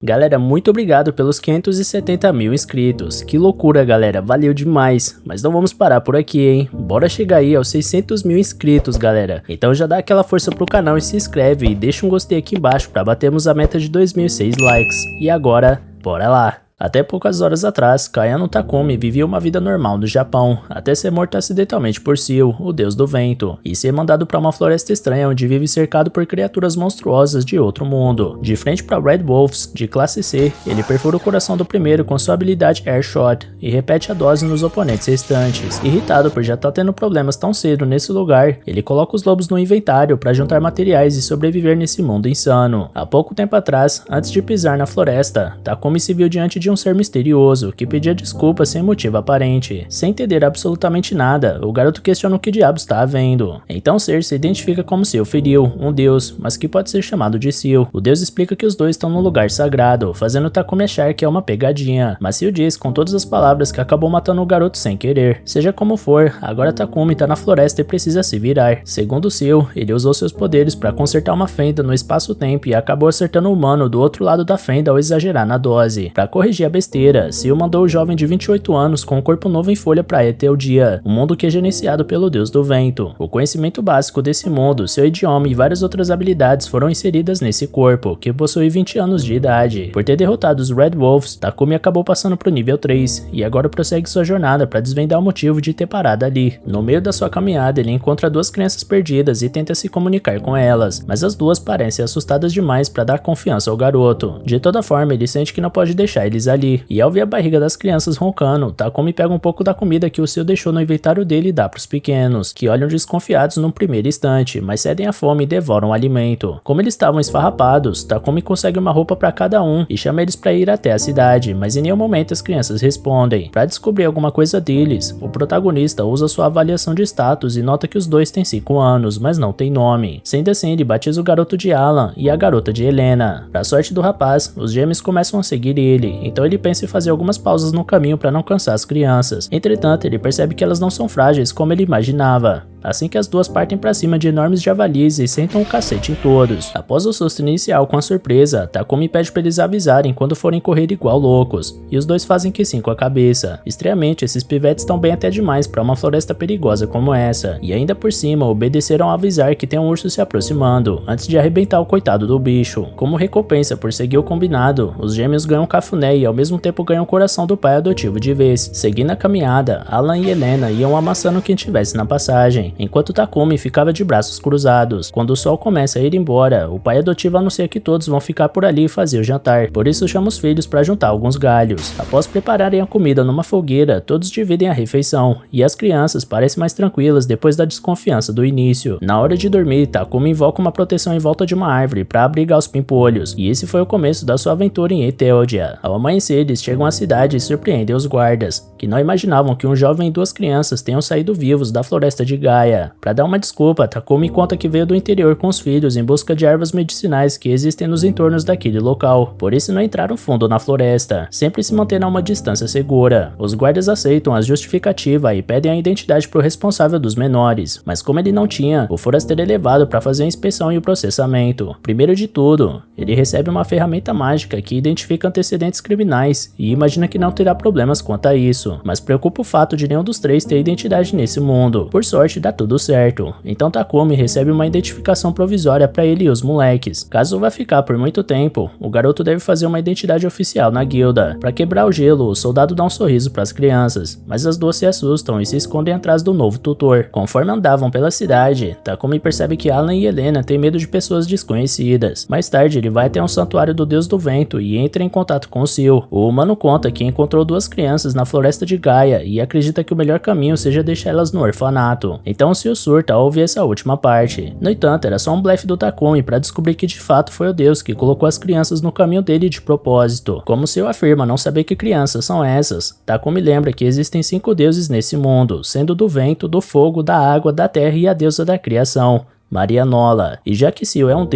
Galera, muito obrigado pelos 570 mil inscritos. Que loucura, galera, valeu demais. Mas não vamos parar por aqui, hein? Bora chegar aí aos 600 mil inscritos, galera. Então já dá aquela força pro canal e se inscreve e deixa um gostei aqui embaixo pra batermos a meta de 2006 likes. E agora, bora lá! Até poucas horas atrás, Kayano Takumi vivia uma vida normal no Japão, até ser morto acidentalmente por Seal, o deus do vento, e ser mandado para uma floresta estranha onde vive cercado por criaturas monstruosas de outro mundo. De frente para Red Wolves, de classe C, ele perfura o coração do primeiro com sua habilidade Air Shot e repete a dose nos oponentes restantes. Irritado por já estar tendo problemas tão cedo nesse lugar, ele coloca os lobos no inventário para juntar materiais e sobreviver nesse mundo insano. Há pouco tempo atrás, antes de pisar na floresta, Takumi se viu diante de um ser misterioso que pedia desculpas sem motivo aparente. Sem entender absolutamente nada, o garoto questiona o que diabos está havendo. Então Ser se identifica como Seal feriu, um deus, mas que pode ser chamado de Seal. O deus explica que os dois estão num lugar sagrado, fazendo Takumi achar que é uma pegadinha, mas Seal diz com todas as palavras que acabou matando o garoto sem querer. Seja como for, agora Takumi tá na floresta e precisa se virar. Segundo Seal, ele usou seus poderes para consertar uma fenda no espaço-tempo e acabou acertando o humano do outro lado da fenda ao exagerar na dose. Para corrigir a besteira, Seal mandou o jovem de 28 anos com um corpo novo em folha para Eteldia, um mundo que é gerenciado pelo deus do vento. O conhecimento básico desse mundo, seu idioma e várias outras habilidades foram inseridas nesse corpo, que possui 20 anos de idade. Por ter derrotado os Red Wolves, Takumi acabou passando pro nível 3, e agora prossegue sua jornada para desvendar o motivo de ter parado ali. No meio da sua caminhada, ele encontra duas crianças perdidas e tenta se comunicar com elas, mas as duas parecem assustadas demais para dar confiança ao garoto. De toda forma, ele sente que não pode deixar eles ali, e ao ver a barriga das crianças roncando, Takumi pega um pouco da comida que o Seal deixou no inventário dele e dá pros pequenos, que olham desconfiados num primeiro instante, mas cedem à fome e devoram o alimento. Como eles estavam esfarrapados, Takumi consegue uma roupa para cada um e chama eles para ir até a cidade, mas em nenhum momento as crianças respondem. Para descobrir alguma coisa deles, o protagonista usa sua avaliação de status e nota que os dois têm 5 anos, mas não tem nome. Sendo assim, ele batiza o garoto de Alan e a garota de Helena. Pra sorte do rapaz, os gêmeos começam a seguir ele, então ele pensa em fazer algumas pausas no caminho para não cansar as crianças. Entretanto, ele percebe que elas não são frágeis como ele imaginava. Assim que as duas partem para cima de enormes javalis e sentam o cacete em todos. Após o susto inicial com a surpresa, Takumi pede para eles avisarem quando forem correr igual loucos, e os dois fazem que sim com a cabeça. Estranhamente, esses pivetes estão bem até demais para uma floresta perigosa como essa, e ainda por cima obedeceram a avisar que tem um urso se aproximando, antes de arrebentar o coitado do bicho. Como recompensa por seguir o combinado, os gêmeos ganham cafuné e ao mesmo tempo ganham o coração do pai adotivo de vez. Seguindo a caminhada, Alan e Helena iam amassando quem tivesse na passagem, enquanto Takumi ficava de braços cruzados. Quando o sol começa a ir embora, o pai adotivo anuncia que todos vão ficar por ali e fazer o jantar, por isso chama os filhos para juntar alguns galhos. Após prepararem a comida numa fogueira, todos dividem a refeição, e as crianças parecem mais tranquilas depois da desconfiança do início. Na hora de dormir, Takumi invoca uma proteção em volta de uma árvore para abrigar os pimpolhos, e esse foi o começo da sua aventura em Eteldia. Ao amanhecer, eles chegam à cidade e surpreendem os guardas, que não imaginavam que um jovem e duas crianças tenham saído vivos da floresta de Gaia. Para dar uma desculpa, Takumi conta que veio do interior com os filhos em busca de ervas medicinais que existem nos entornos daquele local, por isso não entraram fundo na floresta, sempre se mantendo a uma distância segura. Os guardas aceitam a justificativa e pedem a identidade pro responsável dos menores, mas como ele não tinha, o forasteiro é levado para fazer a inspeção e o processamento. Primeiro de tudo, ele recebe uma ferramenta mágica que identifica antecedentes criminais e imagina que não terá problemas quanto a isso, mas preocupa o fato de nenhum dos três ter identidade nesse mundo. Por sorte, dá tudo certo, então Takumi recebe uma identificação provisória para ele e os moleques. Caso vá ficar por muito tempo, o garoto deve fazer uma identidade oficial na guilda. Para quebrar o gelo, o soldado dá um sorriso para as crianças, mas as duas se assustam e se escondem atrás do novo tutor. Conforme andavam pela cidade, Takumi percebe que Alan e Helena têm medo de pessoas desconhecidas. Mais tarde, ele vai até um santuário do deus do vento e entra em contato com o Seal. O humano conta que encontrou duas crianças na floresta de Gaia e acredita que o melhor caminho seja deixar elas no orfanato. Então o Seal surta ao ouvir essa última parte. No entanto, era só um blefe do Takumi para descobrir que de fato foi o deus que colocou as crianças no caminho dele de propósito. Como o Seal afirma não saber que crianças são essas, Takumi lembra que existem 5 deuses nesse mundo, sendo do vento, do fogo, da água, da terra e a deusa da criação. Marianola. E já que Seal é um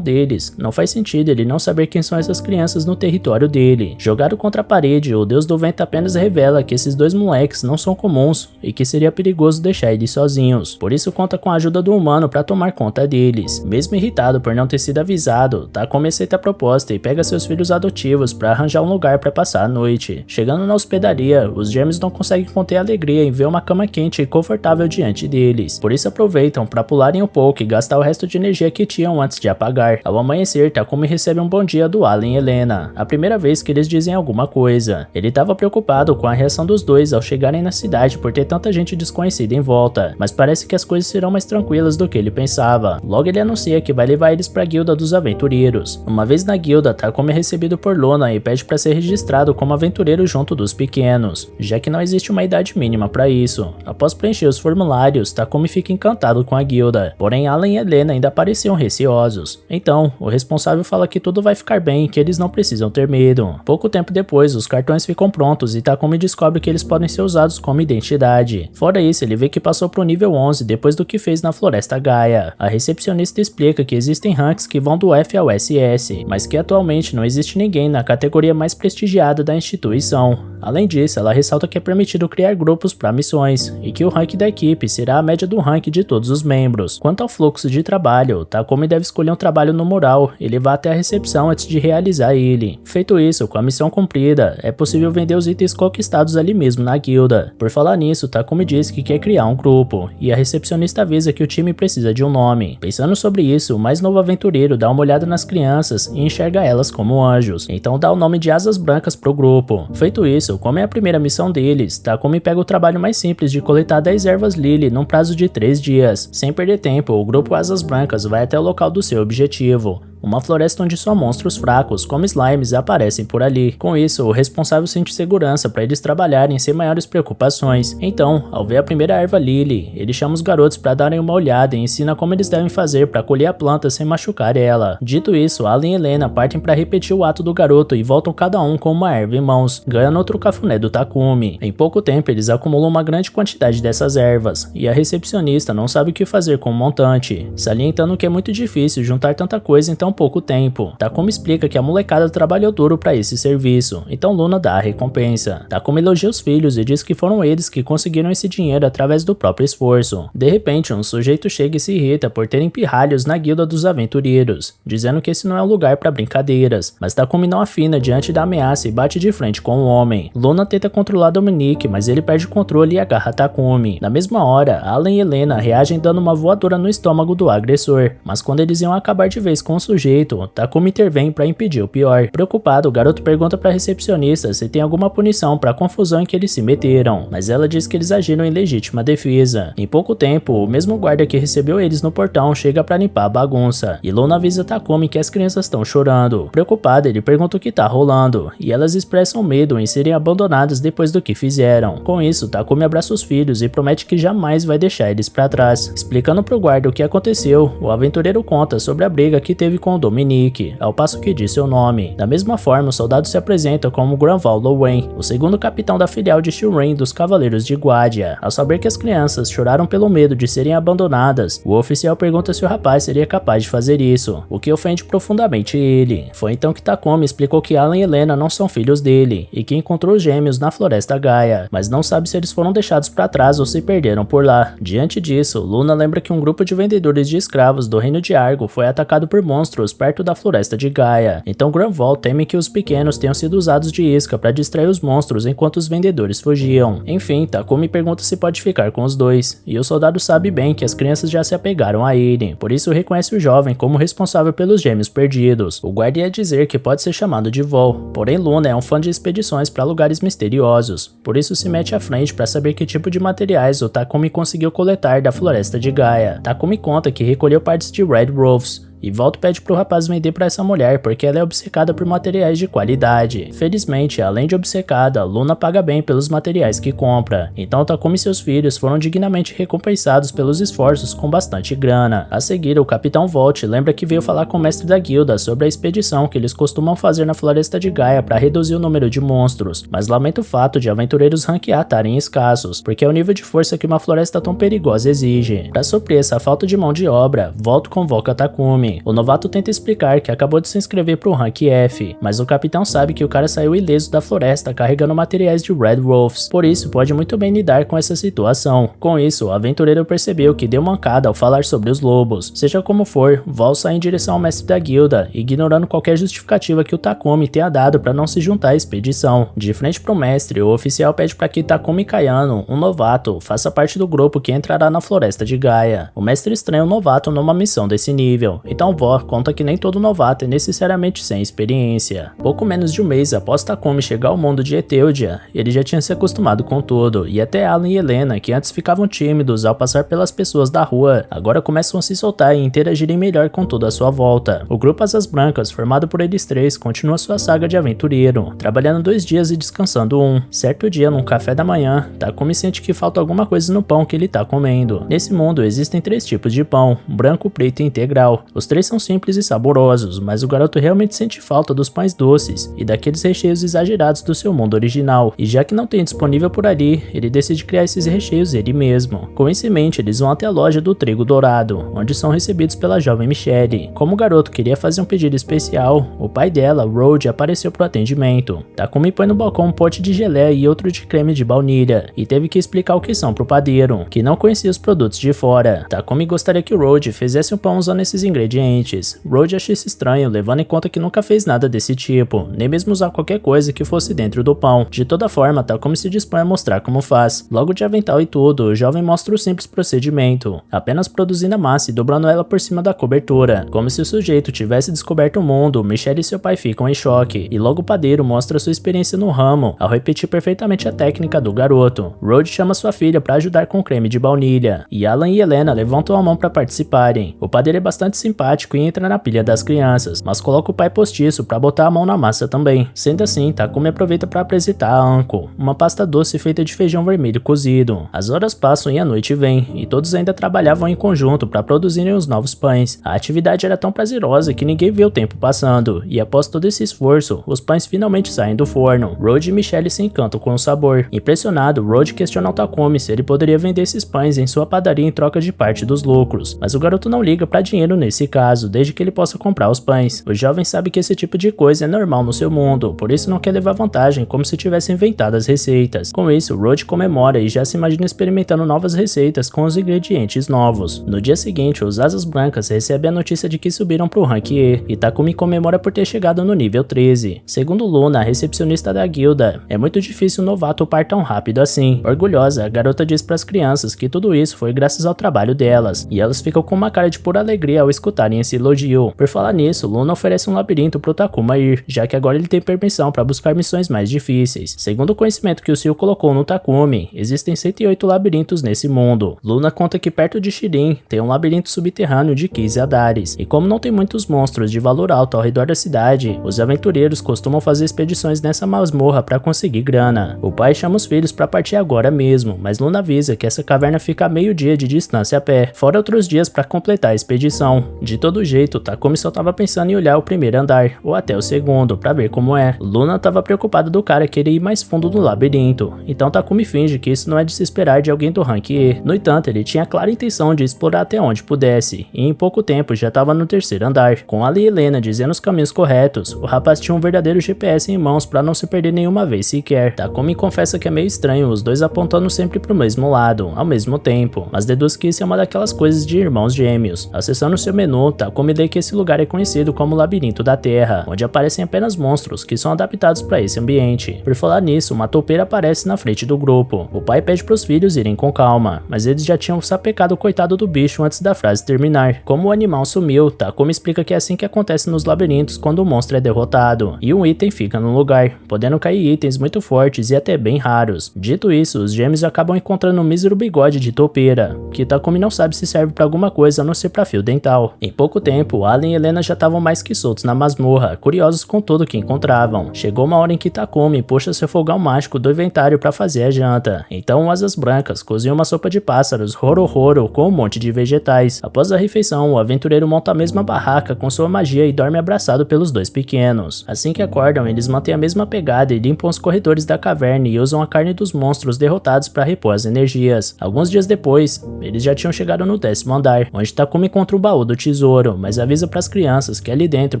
deles, não faz sentido ele não saber quem são essas crianças no território dele. Jogado contra a parede, o Deus do Vento apenas revela que esses dois moleques não são comuns e que seria perigoso deixar eles sozinhos. Por isso conta com a ajuda do humano para tomar conta deles. Mesmo irritado por não ter sido avisado, Takumi aceita a proposta e pega seus filhos adotivos para arranjar um lugar para passar a noite. Chegando na hospedaria, os gêmeos não conseguem conter a alegria em ver uma cama quente e confortável diante deles. Por isso aproveitam para pularem um pouco e gastar o resto de energia que tinham antes de apagar. Ao amanhecer, Takumi recebe um bom dia do Alan e Helena, a primeira vez que eles dizem alguma coisa. Ele estava preocupado com a reação dos dois ao chegarem na cidade por ter tanta gente desconhecida em volta, mas parece que as coisas serão mais tranquilas do que ele pensava. Logo ele anuncia que vai levar eles para a guilda dos aventureiros. Uma vez na guilda, Takumi é recebido por Luna e pede para ser registrado como aventureiro junto dos pequenos, já que não existe uma idade mínima para isso. Após preencher os formulários, Takumi fica encantado com a guilda, porém Alan e Helena ainda pareciam receosos. Então, o responsável fala que tudo vai ficar bem e que eles não precisam ter medo. Pouco tempo depois, os cartões ficam prontos e Takumi descobre que eles podem ser usados como identidade. Fora isso, ele vê que passou pro nível 11 depois do que fez na Floresta Gaia. A recepcionista explica que existem ranks que vão do F ao SS, mas que atualmente não existe ninguém na categoria mais prestigiada da instituição. Além disso, ela ressalta que é permitido criar grupos para missões e que o rank da equipe será a média do rank de todos os membros. Quanto ao fluxo de trabalho, Takumi deve escolher um trabalho no mural e levar até a recepção antes de realizar ele. Feito isso, com a missão cumprida, é possível vender os itens conquistados ali mesmo na guilda. Por falar nisso, Takumi diz que quer criar um grupo, e a recepcionista avisa que o time precisa de um nome. Pensando sobre isso, o mais novo aventureiro dá uma olhada nas crianças e enxerga elas como anjos, então dá o nome de Asas Brancas pro grupo. Feito isso, como é a primeira missão deles, Takumi pega o trabalho mais simples de coletar 10 ervas Lily num prazo de 3 dias. Sem perder tempo, o grupo Asas Brancas vai até o local do seu objetivo, uma floresta onde só monstros fracos, como slimes, aparecem por ali. Com isso, o responsável sente segurança para eles trabalharem sem maiores preocupações. Então, ao ver a primeira erva Lily, ele chama os garotos para darem uma olhada e ensina como eles devem fazer para colher a planta sem machucar ela. Dito isso, Alan e Helena partem para repetir o ato do garoto e voltam cada um com uma erva em mãos, ganhando outro cafuné do Takumi. Em pouco tempo, eles acumulam uma grande quantidade dessas ervas, e a recepcionista não sabe o que fazer com o montante, salientando que é muito difícil juntar tanta coisa em tão pouco tempo. Takumi explica que a molecada trabalhou duro para esse serviço, então Luna dá a recompensa. Takumi elogia os filhos e diz que foram eles que conseguiram esse dinheiro através do próprio esforço. De repente, um sujeito chega e se irrita por terem pirralhos na guilda dos aventureiros, dizendo que esse não é um lugar para brincadeiras, mas Takumi não afina diante da ameaça e bate de frente com o homem. Luna tenta controlar Dominique, mas ele perde o controle e agarra Takumi. Na mesma hora, Alan e Helena reagem dando uma voadora no estômago do agressor, mas quando eles iam acabar de vez com o sujeito, Takumi intervém para impedir o pior. Preocupado, o garoto pergunta para a recepcionista se tem alguma punição para a confusão em que eles se meteram, mas ela diz que eles agiram em legítima defesa. Em pouco tempo, o mesmo guarda que recebeu eles no portão chega para limpar a bagunça, e Luna avisa Takumi que as crianças estão chorando. Preocupado, ele pergunta o que tá rolando, e elas expressam medo em serem abandonadas depois do que fizeram. Com isso, Takumi abraça os filhos e promete que jamais vai deixar eles para trás. Explicando pro guarda o que aconteceu, o aventureiro conta sobre a briga que teve com o Dominique, ao passo que diz seu nome. Da mesma forma, o soldado se apresenta como Granval Lowen, o segundo capitão da filial de Shireen dos Cavaleiros de Guardia. Ao saber que as crianças choraram pelo medo de serem abandonadas, o oficial pergunta se o rapaz seria capaz de fazer isso, o que ofende profundamente ele. Foi então que Takumi explicou que Alan e Helena não são filhos dele, e que encontrou os gêmeos na Floresta Gaia, mas não sabe se eles foram deixados para trás ou se perderam por lá. Diante disso, Luna lembra que um grupo de vendedores de escravos do reino de Argo foi atacado por monstros perto da floresta de Gaia, então Granval teme que os pequenos tenham sido usados de isca para distrair os monstros enquanto os vendedores fugiam. Enfim, Takumi pergunta se pode ficar com os dois, e o soldado sabe bem que as crianças já se apegaram a ele, por isso reconhece o jovem como responsável pelos gêmeos perdidos. O guarda ia dizer que pode ser chamado de Vol, porém Luna é um fã de expedições para lugares misteriosos, por isso se mete à frente para saber que tipo de materiais o Takumi conseguiu coletar da floresta de Gaia. Takumi conta que recolheu partes de Red Wolves, e volta e pede pro rapaz vender pra essa mulher porque ela é obcecada por materiais de qualidade. Felizmente, além de obcecada, Luna paga bem pelos materiais que compra, então Takumi e seus filhos foram dignamente recompensados pelos esforços com bastante grana. A seguir, o Capitão Volt lembra que veio falar com o mestre da guilda sobre a expedição que eles costumam fazer na floresta de Gaia para reduzir o número de monstros, mas lamenta o fato de aventureiros rank A estarem escassos, porque é o nível de força que uma floresta tão perigosa exige. Para suprir essa falta de mão de obra, Volt convoca Takumi. O novato tenta explicar que acabou de se inscrever pro rank F, mas o capitão sabe que o cara saiu ileso da floresta carregando materiais de Red Wolves, por isso pode muito bem lidar com essa situação. Com isso, o aventureiro percebeu que deu mancada ao falar sobre os lobos. Seja como for, Volt sai em direção ao mestre da guilda, ignorando qualquer justificativa que o Takumi tenha dado para não se juntar à expedição. De frente pro mestre, o oficial pede para que Takumi Kayano, um novato, faça parte do grupo que entrará na floresta de Gaia. O mestre estranha o novato numa missão desse nível, então Vor conta que nem todo novato é necessariamente sem experiência. Pouco menos de um mês após Takumi chegar ao mundo de Eteldia, ele já tinha se acostumado com tudo, e até Alan e Helena, que antes ficavam tímidos ao passar pelas pessoas da rua, agora começam a se soltar e interagirem melhor com toda a sua volta. O grupo Asas Brancas, formado por eles três, continua sua saga de aventureiro, trabalhando 2 dias e descansando um. Certo dia, num café da manhã, Takumi sente que falta alguma coisa no pão que ele tá comendo. Nesse mundo existem 3 tipos de pão, branco, preto e integral. Os 3 são simples e saborosos, mas o garoto realmente sente falta dos pães doces e daqueles recheios exagerados do seu mundo original, e já que não tem disponível por ali, ele decide criar esses recheios ele mesmo. Com isso em mente, eles vão até a loja do Trigo Dourado, onde são recebidos pela jovem Michelle. Como o garoto queria fazer um pedido especial, o pai dela, Rod, apareceu pro atendimento. Takumi põe no balcão um pote de geleia e outro de creme de baunilha, e teve que explicar o que são pro padeiro, que não conhecia os produtos de fora. Takumi gostaria que o Rod fizesse um pão usando esses ingredientes. Rod acha isso estranho, levando em conta que nunca fez nada desse tipo, nem mesmo usar qualquer coisa que fosse dentro do pão. De toda forma, Takumi se dispõe a mostrar como faz. Logo de avental e tudo, o jovem mostra o simples procedimento, apenas produzindo a massa e dobrando ela por cima da cobertura. Como se o sujeito tivesse descoberto o mundo, Michelle e seu pai ficam em choque, e logo o padeiro mostra sua experiência no ramo, ao repetir perfeitamente a técnica do garoto. Rod chama sua filha para ajudar com o creme de baunilha, e Alan e Helena levantam a mão para participarem. O padeiro é bastante simpático e entra na pilha das crianças, mas coloca o pai postiço para botar a mão na massa também. Sendo assim, Takumi aproveita para apresentar a Anko, uma pasta doce feita de feijão vermelho cozido. As horas passam e a noite vem, e todos ainda trabalhavam em conjunto para produzirem os novos pães. A atividade era tão prazerosa que ninguém vê o tempo passando, e após todo esse esforço, os pães finalmente saem do forno. Rod e Michelle se encantam com o sabor. Impressionado, Rod questiona o Takumi se ele poderia vender esses pães em sua padaria em troca de parte dos lucros, mas o garoto não liga para dinheiro nesse caso, desde que ele possa comprar os pães. O jovem sabe que esse tipo de coisa é normal no seu mundo, por isso não quer levar vantagem como se tivesse inventado as receitas. Com isso, Rod comemora e já se imagina experimentando novas receitas com os ingredientes novos. No dia seguinte, os Asas Brancas recebem a notícia de que subiram pro rank E, e Takumi comemora por ter chegado no nível 13. Segundo Luna, a recepcionista da guilda, é muito difícil um novato upar tão rápido assim. Orgulhosa, a garota diz para as crianças que tudo isso foi graças ao trabalho delas, e elas ficam com uma cara de pura alegria ao escutarem esse elogio. Por falar nisso, Luna oferece um labirinto pro Takuma ir, já que agora ele tem permissão para buscar missões mais difíceis. Segundo o conhecimento que o Sil colocou no Takumi, existem 108 labirintos nesse mundo. Luna conta que perto de Shirin tem um labirinto subterrâneo de 15 andares, e como não tem muitos monstros de valor alto ao redor da cidade, os aventureiros costumam fazer expedições nessa masmorra para conseguir grana. O pai chama os filhos para partir agora mesmo, mas Luna avisa que essa caverna fica a meio dia de distância a pé, fora outros dias para completar a expedição. De todo jeito, Takumi só tava pensando em olhar o primeiro andar, ou até o segundo, para ver como é. Luna tava preocupada do cara querer ir mais fundo no labirinto, então Takumi finge que isso não é de se esperar de alguém do rank E. No entanto, ele tinha a clara intenção de explorar até onde pudesse, e em pouco tempo já estava no terceiro andar. Com Ali e Helena dizendo os caminhos corretos, o rapaz tinha um verdadeiro GPS em mãos para não se perder nenhuma vez sequer. Takumi confessa que é meio estranho os dois apontando sempre pro mesmo lado, ao mesmo tempo, mas deduz que isso é uma daquelas coisas de irmãos gêmeos. Acessando seu menu, Takumi lê que esse lugar é conhecido como Labirinto da Terra, onde aparecem apenas monstros que são adaptados para esse ambiente. Por falar nisso, uma toupeira aparece na frente do grupo. O pai pede pros filhos irem com calma, mas eles já tinham sapecado o coitado do bicho antes da frase terminar. Como o animal sumiu, Takumi explica que é assim que acontece nos labirintos quando o monstro é derrotado, e um item fica no lugar, podendo cair itens muito fortes e até bem raros. Dito isso, os gêmeos acabam encontrando um mísero bigode de toupeira, que Takumi não sabe se serve para alguma coisa a não ser para fio dental. Em pouco tempo, Alan e Helena já estavam mais que soltos na masmorra, curiosos com tudo que encontravam. Chegou uma hora em que Takumi puxa seu fogão mágico do inventário para fazer a janta. Então Asas Brancas cozinha uma sopa de pássaros Horo com um monte de vegetais. Após a refeição, o aventureiro monta a mesma barraca com sua magia e dorme abraçado pelos dois pequenos. Assim que acordam, eles mantêm a mesma pegada e limpam os corredores da caverna e usam a carne dos monstros derrotados para repor as energias. Alguns dias depois, eles já tinham chegado no 10º andar, onde Takumi encontra o baú do tesouro, mas avisa para as crianças que ali dentro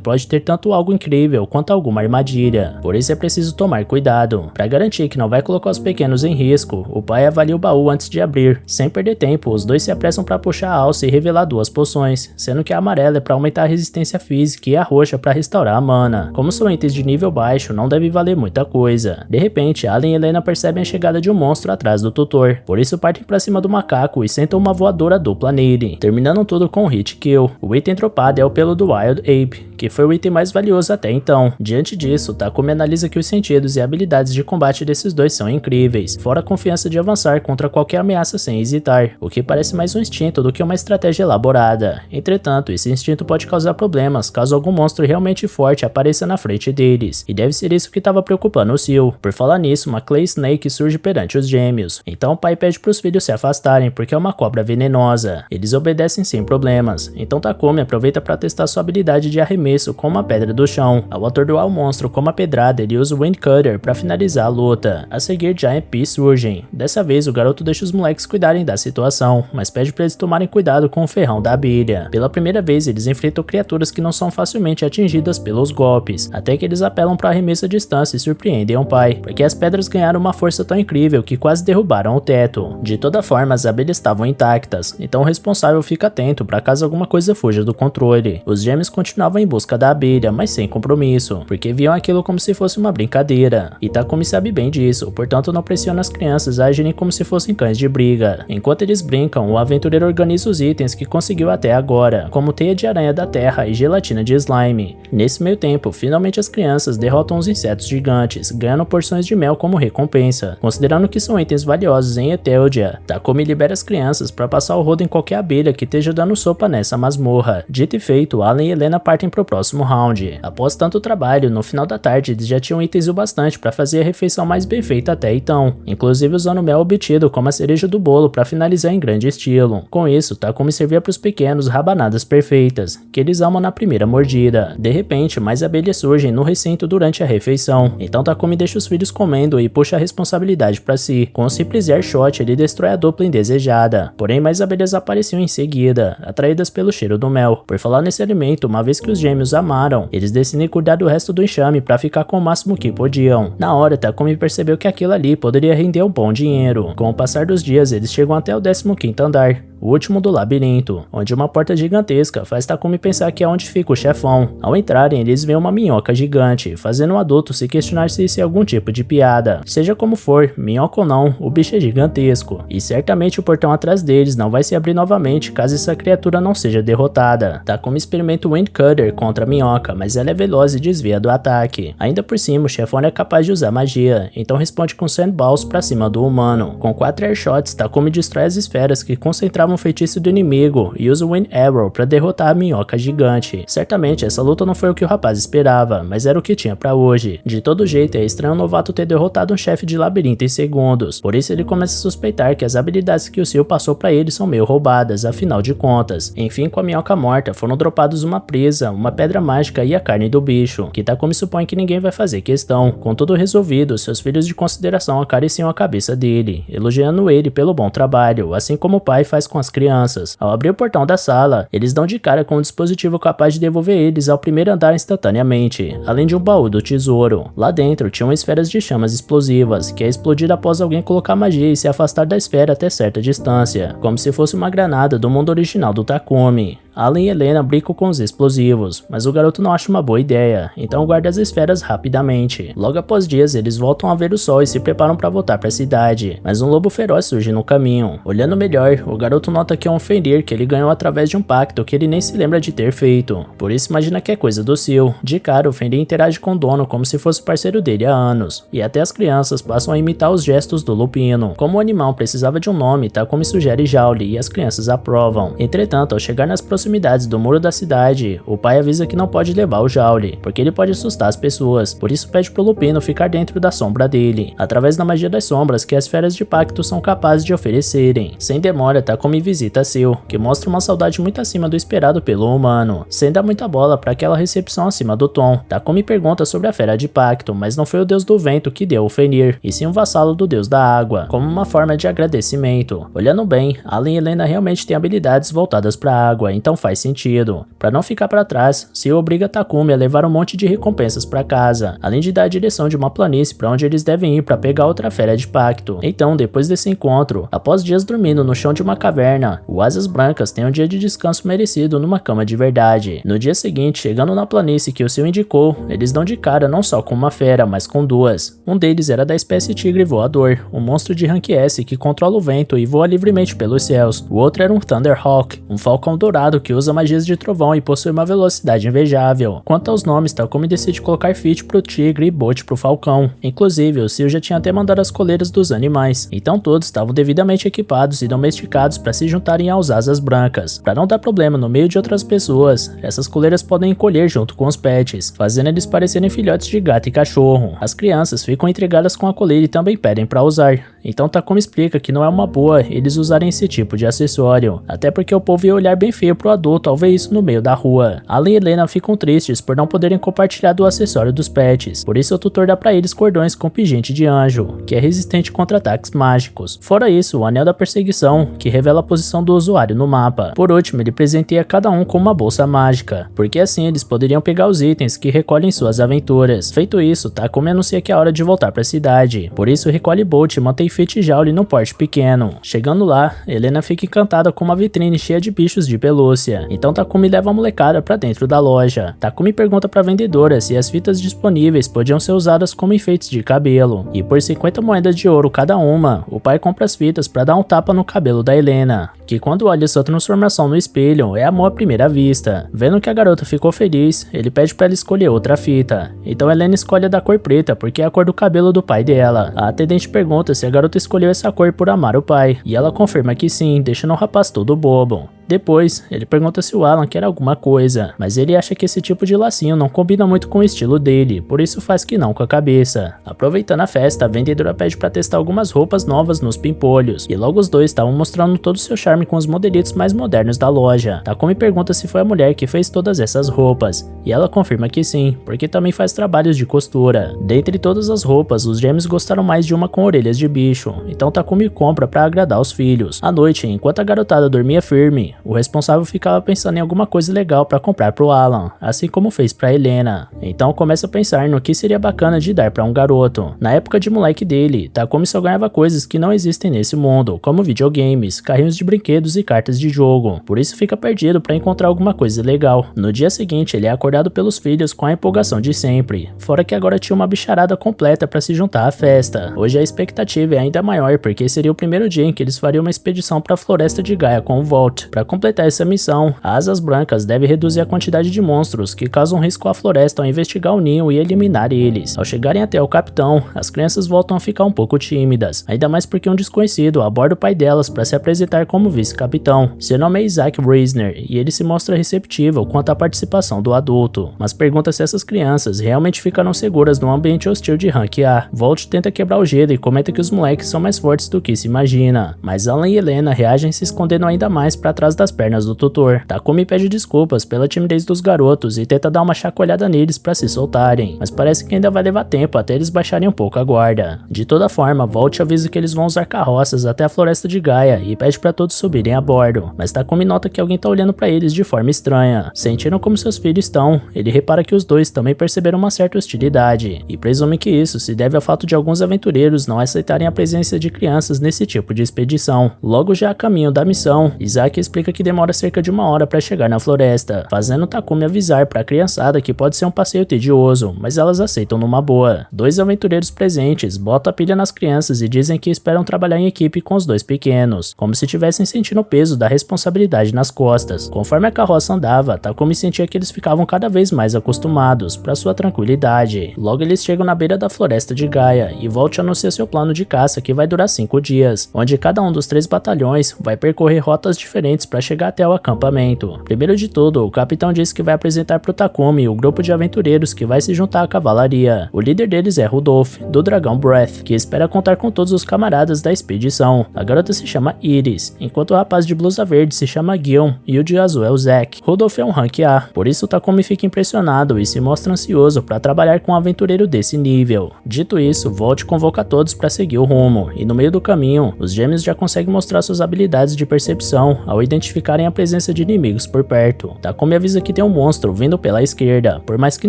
pode ter tanto algo incrível quanto alguma armadilha. Por isso é preciso tomar cuidado. Para garantir que não vai colocar os pequenos em risco, o pai avalia o baú antes de abrir. Sem perder tempo, os dois se apressam para puxar a alça e revelar 2 poções, sendo que a amarela é para aumentar a resistência física e a roxa para restaurar a mana. Como são itens de nível baixo, não deve valer muita coisa. De repente, Alan e Helena percebem a chegada de um monstro atrás do tutor, por isso partem para cima do macaco e sentam uma voadora dupla nele, terminando tudo com um hit kill. O item dropado é o pelo do Wild Ape, que foi o item mais valioso até então. Diante disso, Takumi analisa que os sentidos e habilidades de combate desses dois são incríveis, fora a confiança de avançar contra qualquer ameaça sem hesitar, o que parece mais um instinto do que uma estratégia elaborada. Entretanto, esse instinto pode causar problemas caso algum monstro realmente forte apareça na frente deles, e deve ser isso que estava preocupando o Seal. Por falar nisso, uma Clay Snake surge perante os gêmeos, então o pai pede para os filhos se afastarem porque é uma cobra venenosa. Eles obedecem sem problemas, então Takumi aproveita para testar sua habilidade de arremesso com uma pedra do chão. Ao atordoar o monstro com uma pedrada, ele usa o Wind Cutter para finalizar a luta. A seguir, Giant Peas surgem. Dessa vez, o garoto deixa os moleques cuidarem da situação, mas pede para eles tomarem cuidado com o ferrão da abelha. Pela primeira vez, eles enfrentam criaturas que não são facilmente atingidas pelos golpes, até que eles apelam para arremesso à distância e surpreendem o pai, porque as pedras ganharam uma força tão incrível que quase derrubaram o teto. De toda forma, as abelhas estavam intactas, então o responsável fica atento para caso alguma coisa fuja do controle. Os gêmeos continuavam em busca da abelha, mas sem compromisso, porque viam aquilo como se fosse uma brincadeira. E Takumi sabe bem disso, portanto não pressiona as crianças a agirem como se fossem cães de briga. Enquanto eles brincam, o aventureiro organiza os itens que conseguiu até agora, como teia de aranha da terra e gelatina de slime. Nesse meio tempo, finalmente as crianças derrotam os insetos gigantes, ganhando porções de mel como recompensa. Considerando que são itens valiosos em Eteldia, Takumi libera as crianças para passar o rodo em qualquer abelha que esteja dando sopa nessa masmorra. Dito e feito, Alan e Helena partem pro próximo round. Após tanto trabalho, no final da tarde eles já tinham itens o bastante para fazer a refeição mais bem feita até então, inclusive usando mel obtido como a cereja do bolo para finalizar em grande estilo. Com isso, Takumi servia para os pequenos rabanadas perfeitas, que eles amam na primeira mordida. De repente, mais abelhas surgem no recinto durante a refeição, então Takumi deixa os filhos comendo e puxa a responsabilidade para si. Com um simples airshot, ele destrói a dupla indesejada, porém mais abelhas apareciam em seguida, atraídas pelo cheiro do mel. Por falar nesse alimento, uma vez que os gêmeos amaram, eles decidem cuidar do resto do enxame para ficar com o máximo que podiam. Na hora, Takumi percebeu que aquilo ali poderia render um bom dinheiro. Com o passar dos dias, eles chegam até o 15º andar, o último do labirinto, onde uma porta gigantesca faz Takumi pensar que é onde fica o chefão. Ao entrarem, eles veem uma minhoca gigante, fazendo um adulto se questionar se isso é algum tipo de piada. Seja como for, minhoca ou não, o bicho é gigantesco, e certamente o portão atrás deles não vai se abrir novamente caso essa criatura não seja derrotada. Takumi experimenta o Wind Cutter contra a minhoca, mas ela é veloz e desvia do ataque. Ainda por cima, o chefão é capaz de usar magia, então responde com Sandballs pra cima do humano. Com 4 airshots, Takumi destrói as esferas que concentravam o feitiço do inimigo e usa o Wind Arrow para derrotar a minhoca gigante. Certamente essa luta não foi o que o rapaz esperava, mas era o que tinha pra hoje. De todo jeito, é estranho o novato ter derrotado um chefe de labirinto em segundos, por isso ele começa a suspeitar que as habilidades que o Seal passou pra ele são meio roubadas, afinal de contas. Enfim, com a minhoca morta, foram dropados uma presa, uma pedra mágica e a carne do bicho, que Takumi supõe que ninguém vai fazer questão. Com tudo resolvido, seus filhos de consideração acariciam a cabeça dele, elogiando ele pelo bom trabalho, assim como o pai faz com as crianças. Ao abrir o portão da sala, eles dão de cara com um dispositivo capaz de devolver eles ao primeiro andar instantaneamente, além de um baú do tesouro. Lá dentro tinham esferas de chamas explosivas, que é explodir após alguém colocar magia e se afastar da esfera até certa distância, como se fosse uma granada do mundo original do Takumi. Alan e Helena brincam com os explosivos, mas o garoto não acha uma boa ideia, então guarda as esferas rapidamente. Logo após dias, eles voltam a ver o sol e se preparam para voltar para a cidade, mas um lobo feroz surge no caminho. Olhando melhor, o garoto nota que é um Fenrir que ele ganhou através de um pacto que ele nem se lembra de ter feito, por isso imagina que é coisa do Seal. De cara, o Fenrir interage com o dono como se fosse parceiro dele há anos, e até as crianças passam a imitar os gestos do lupino. Como o animal precisava de um nome, Takumi sugere Jauli e as crianças aprovam. Entretanto, ao chegar nas proximidades proximidades do muro da cidade, o pai avisa que não pode levar o Joule, porque ele pode assustar as pessoas, por isso pede pro Lupino ficar dentro da sombra dele, através da magia das sombras que as feras de pacto são capazes de oferecerem. Sem demora, Takumi visita Seal, que mostra uma saudade muito acima do esperado pelo humano, sem dar muita bola para aquela recepção acima do tom. Takumi pergunta sobre a fera de pacto, mas não foi o deus do vento que deu o Fenrir, e sim um vassalo do deus da água, como uma forma de agradecimento. Olhando bem, Alan e Helena realmente têm habilidades voltadas para a água, então faz sentido. Para não ficar para trás, Seal obriga Takumi a levar um monte de recompensas para casa, além de dar a direção de uma planície para onde eles devem ir para pegar outra fera de pacto. Então, depois desse encontro, após dias dormindo no chão de uma caverna, o Asas Brancas tem um dia de descanso merecido numa cama de verdade. No dia seguinte, chegando na planície que o Seal indicou, eles dão de cara não só com uma fera, mas com duas. Um deles era da espécie tigre voador, um monstro de rank S que controla o vento e voa livremente pelos céus. O outro era um Thunderhawk, um falcão dourado que usa magias de trovão e possui uma velocidade invejável. Quanto aos nomes, Takumi decide colocar Fit pro tigre e Bolt pro falcão. Inclusive, o Seal já tinha até mandado as coleiras dos animais, então todos estavam devidamente equipados e domesticados para se juntarem aos Asas Brancas. Para não dar problema no meio de outras pessoas, essas coleiras podem encolher junto com os pets, fazendo eles parecerem filhotes de gato e cachorro. As crianças ficam intrigadas com a coleira e também pedem para usar. Então Takumi explica que não é uma boa eles usarem esse tipo de acessório, até porque o povo ia olhar bem feio pro adulto ao ver isso no meio da rua. Alan e Helena ficam tristes por não poderem compartilhar do acessório dos pets, por isso o tutor dá pra eles cordões com pingente de anjo, que é resistente contra ataques mágicos. Fora isso, o anel da perseguição, que revela a posição do usuário no mapa. Por último, ele presenteia cada um com uma bolsa mágica, porque assim eles poderiam pegar os itens que recolhem suas aventuras. Feito isso, Takumi anuncia que é hora de voltar pra cidade, por isso recolhe Bolt e mantém Fit e Joule no porte pequeno. Chegando lá, Helena fica encantada com uma vitrine cheia de bichos de pelúcia, então Takumi leva a molecada pra dentro da loja. Takumi pergunta pra vendedora se as fitas disponíveis podiam ser usadas como enfeites de cabelo, e por 50 moedas de ouro cada uma, o pai compra as fitas pra dar um tapa no cabelo da Helena, que quando olha sua transformação no espelho é amor à primeira vista. Vendo que a garota ficou feliz, ele pede pra ela escolher outra fita, então Helena escolhe a da cor preta porque é a cor do cabelo do pai dela. A atendente pergunta se a garota escolheu essa cor por amar o pai, e ela confirma que sim, deixando o rapaz todo bobo. Depois, ele pergunta se o Alan quer alguma coisa, mas ele acha que esse tipo de lacinho não combina muito com o estilo dele, por isso faz que não com a cabeça. Aproveitando a festa, a vendedora pede pra testar algumas roupas novas nos pimpolhos, e logo os dois estavam mostrando todo o seu charme com os modelitos mais modernos da loja. Takumi pergunta se foi a mulher que fez todas essas roupas, e ela confirma que sim, porque também faz trabalhos de costura. Dentre todas as roupas, os gêmeos gostaram mais de uma com orelhas de bicho, então Takumi compra pra agradar os filhos. À noite, enquanto a garotada dormia firme, o responsável ficava pensando em alguma coisa legal para comprar pro Alan, assim como fez pra Helena. Então começa a pensar no que seria bacana de dar para um garoto. Na época de moleque dele, Takumi só ganhava coisas que não existem nesse mundo, como videogames, carrinhos de brinquedos e cartas de jogo. Por isso fica perdido para encontrar alguma coisa legal. No dia seguinte, ele é acordado pelos filhos com a empolgação de sempre, fora que agora tinha uma bicharada completa para se juntar à festa. Hoje a expectativa é ainda maior porque seria o primeiro dia em que eles fariam uma expedição para a Floresta de Gaia com o Volt. Para completar essa missão, a Asas Brancas deve reduzir a quantidade de monstros que causam risco à floresta ao investigar o ninho e eliminar eles. Ao chegarem até o capitão, as crianças voltam a ficar um pouco tímidas, ainda mais porque um desconhecido aborda o pai delas para se apresentar como vice-capitão. Seu nome é Isaac Reisner e ele se mostra receptível quanto à participação do adulto, mas pergunta se essas crianças realmente ficaram seguras num ambiente hostil de rank A. Volt tenta quebrar o gelo e comenta que os moleques são mais fortes do que se imagina, mas Alan e Helena reagem se escondendo ainda mais para trás das pernas do tutor. Takumi pede desculpas pela timidez dos garotos e tenta dar uma chacoalhada neles para se soltarem, mas parece que ainda vai levar tempo até eles baixarem um pouco a guarda. De toda forma, Volt avisa que eles vão usar carroças até a Floresta de Gaia e pede para todos subirem a bordo, mas Takumi nota que alguém tá olhando para eles de forma estranha. Sentindo como seus filhos estão, ele repara que os dois também perceberam uma certa hostilidade e presume que isso se deve ao fato de alguns aventureiros não aceitarem a presença de crianças nesse tipo de expedição. Logo já a caminho da missão, Isaac explica que demora cerca de 1 hora para chegar na floresta, fazendo Takumi avisar para a criançada que pode ser um passeio tedioso, mas elas aceitam numa boa. Dois aventureiros presentes botam a pilha nas crianças e dizem que esperam trabalhar em equipe com os dois pequenos, como se tivessem sentindo o peso da responsabilidade nas costas. Conforme a carroça andava, Takumi sentia que eles ficavam cada vez mais acostumados para sua tranquilidade. Logo eles chegam na beira da Floresta de Gaia e Volt anuncia seu plano de caça que vai durar 5 dias, onde cada um dos 3 batalhões vai percorrer rotas diferentes para para chegar até o acampamento. Primeiro de tudo, o capitão diz que vai apresentar pro Takumi o grupo de aventureiros que vai se juntar à cavalaria. O líder deles é Rudolph, do dragão Breath, que espera contar com todos os camaradas da expedição. A garota se chama Iris, enquanto o rapaz de blusa verde se chama Gil e o de azul é o Zack. Rudolph é um rank A, por isso o Takumi fica impressionado e se mostra ansioso para trabalhar com um aventureiro desse nível. Dito isso, Volt convoca todos para seguir o rumo, e no meio do caminho, os gêmeos já conseguem mostrar suas habilidades de percepção ao identificarem a presença de inimigos por perto. Takumi avisa que tem um monstro vindo pela esquerda, por mais que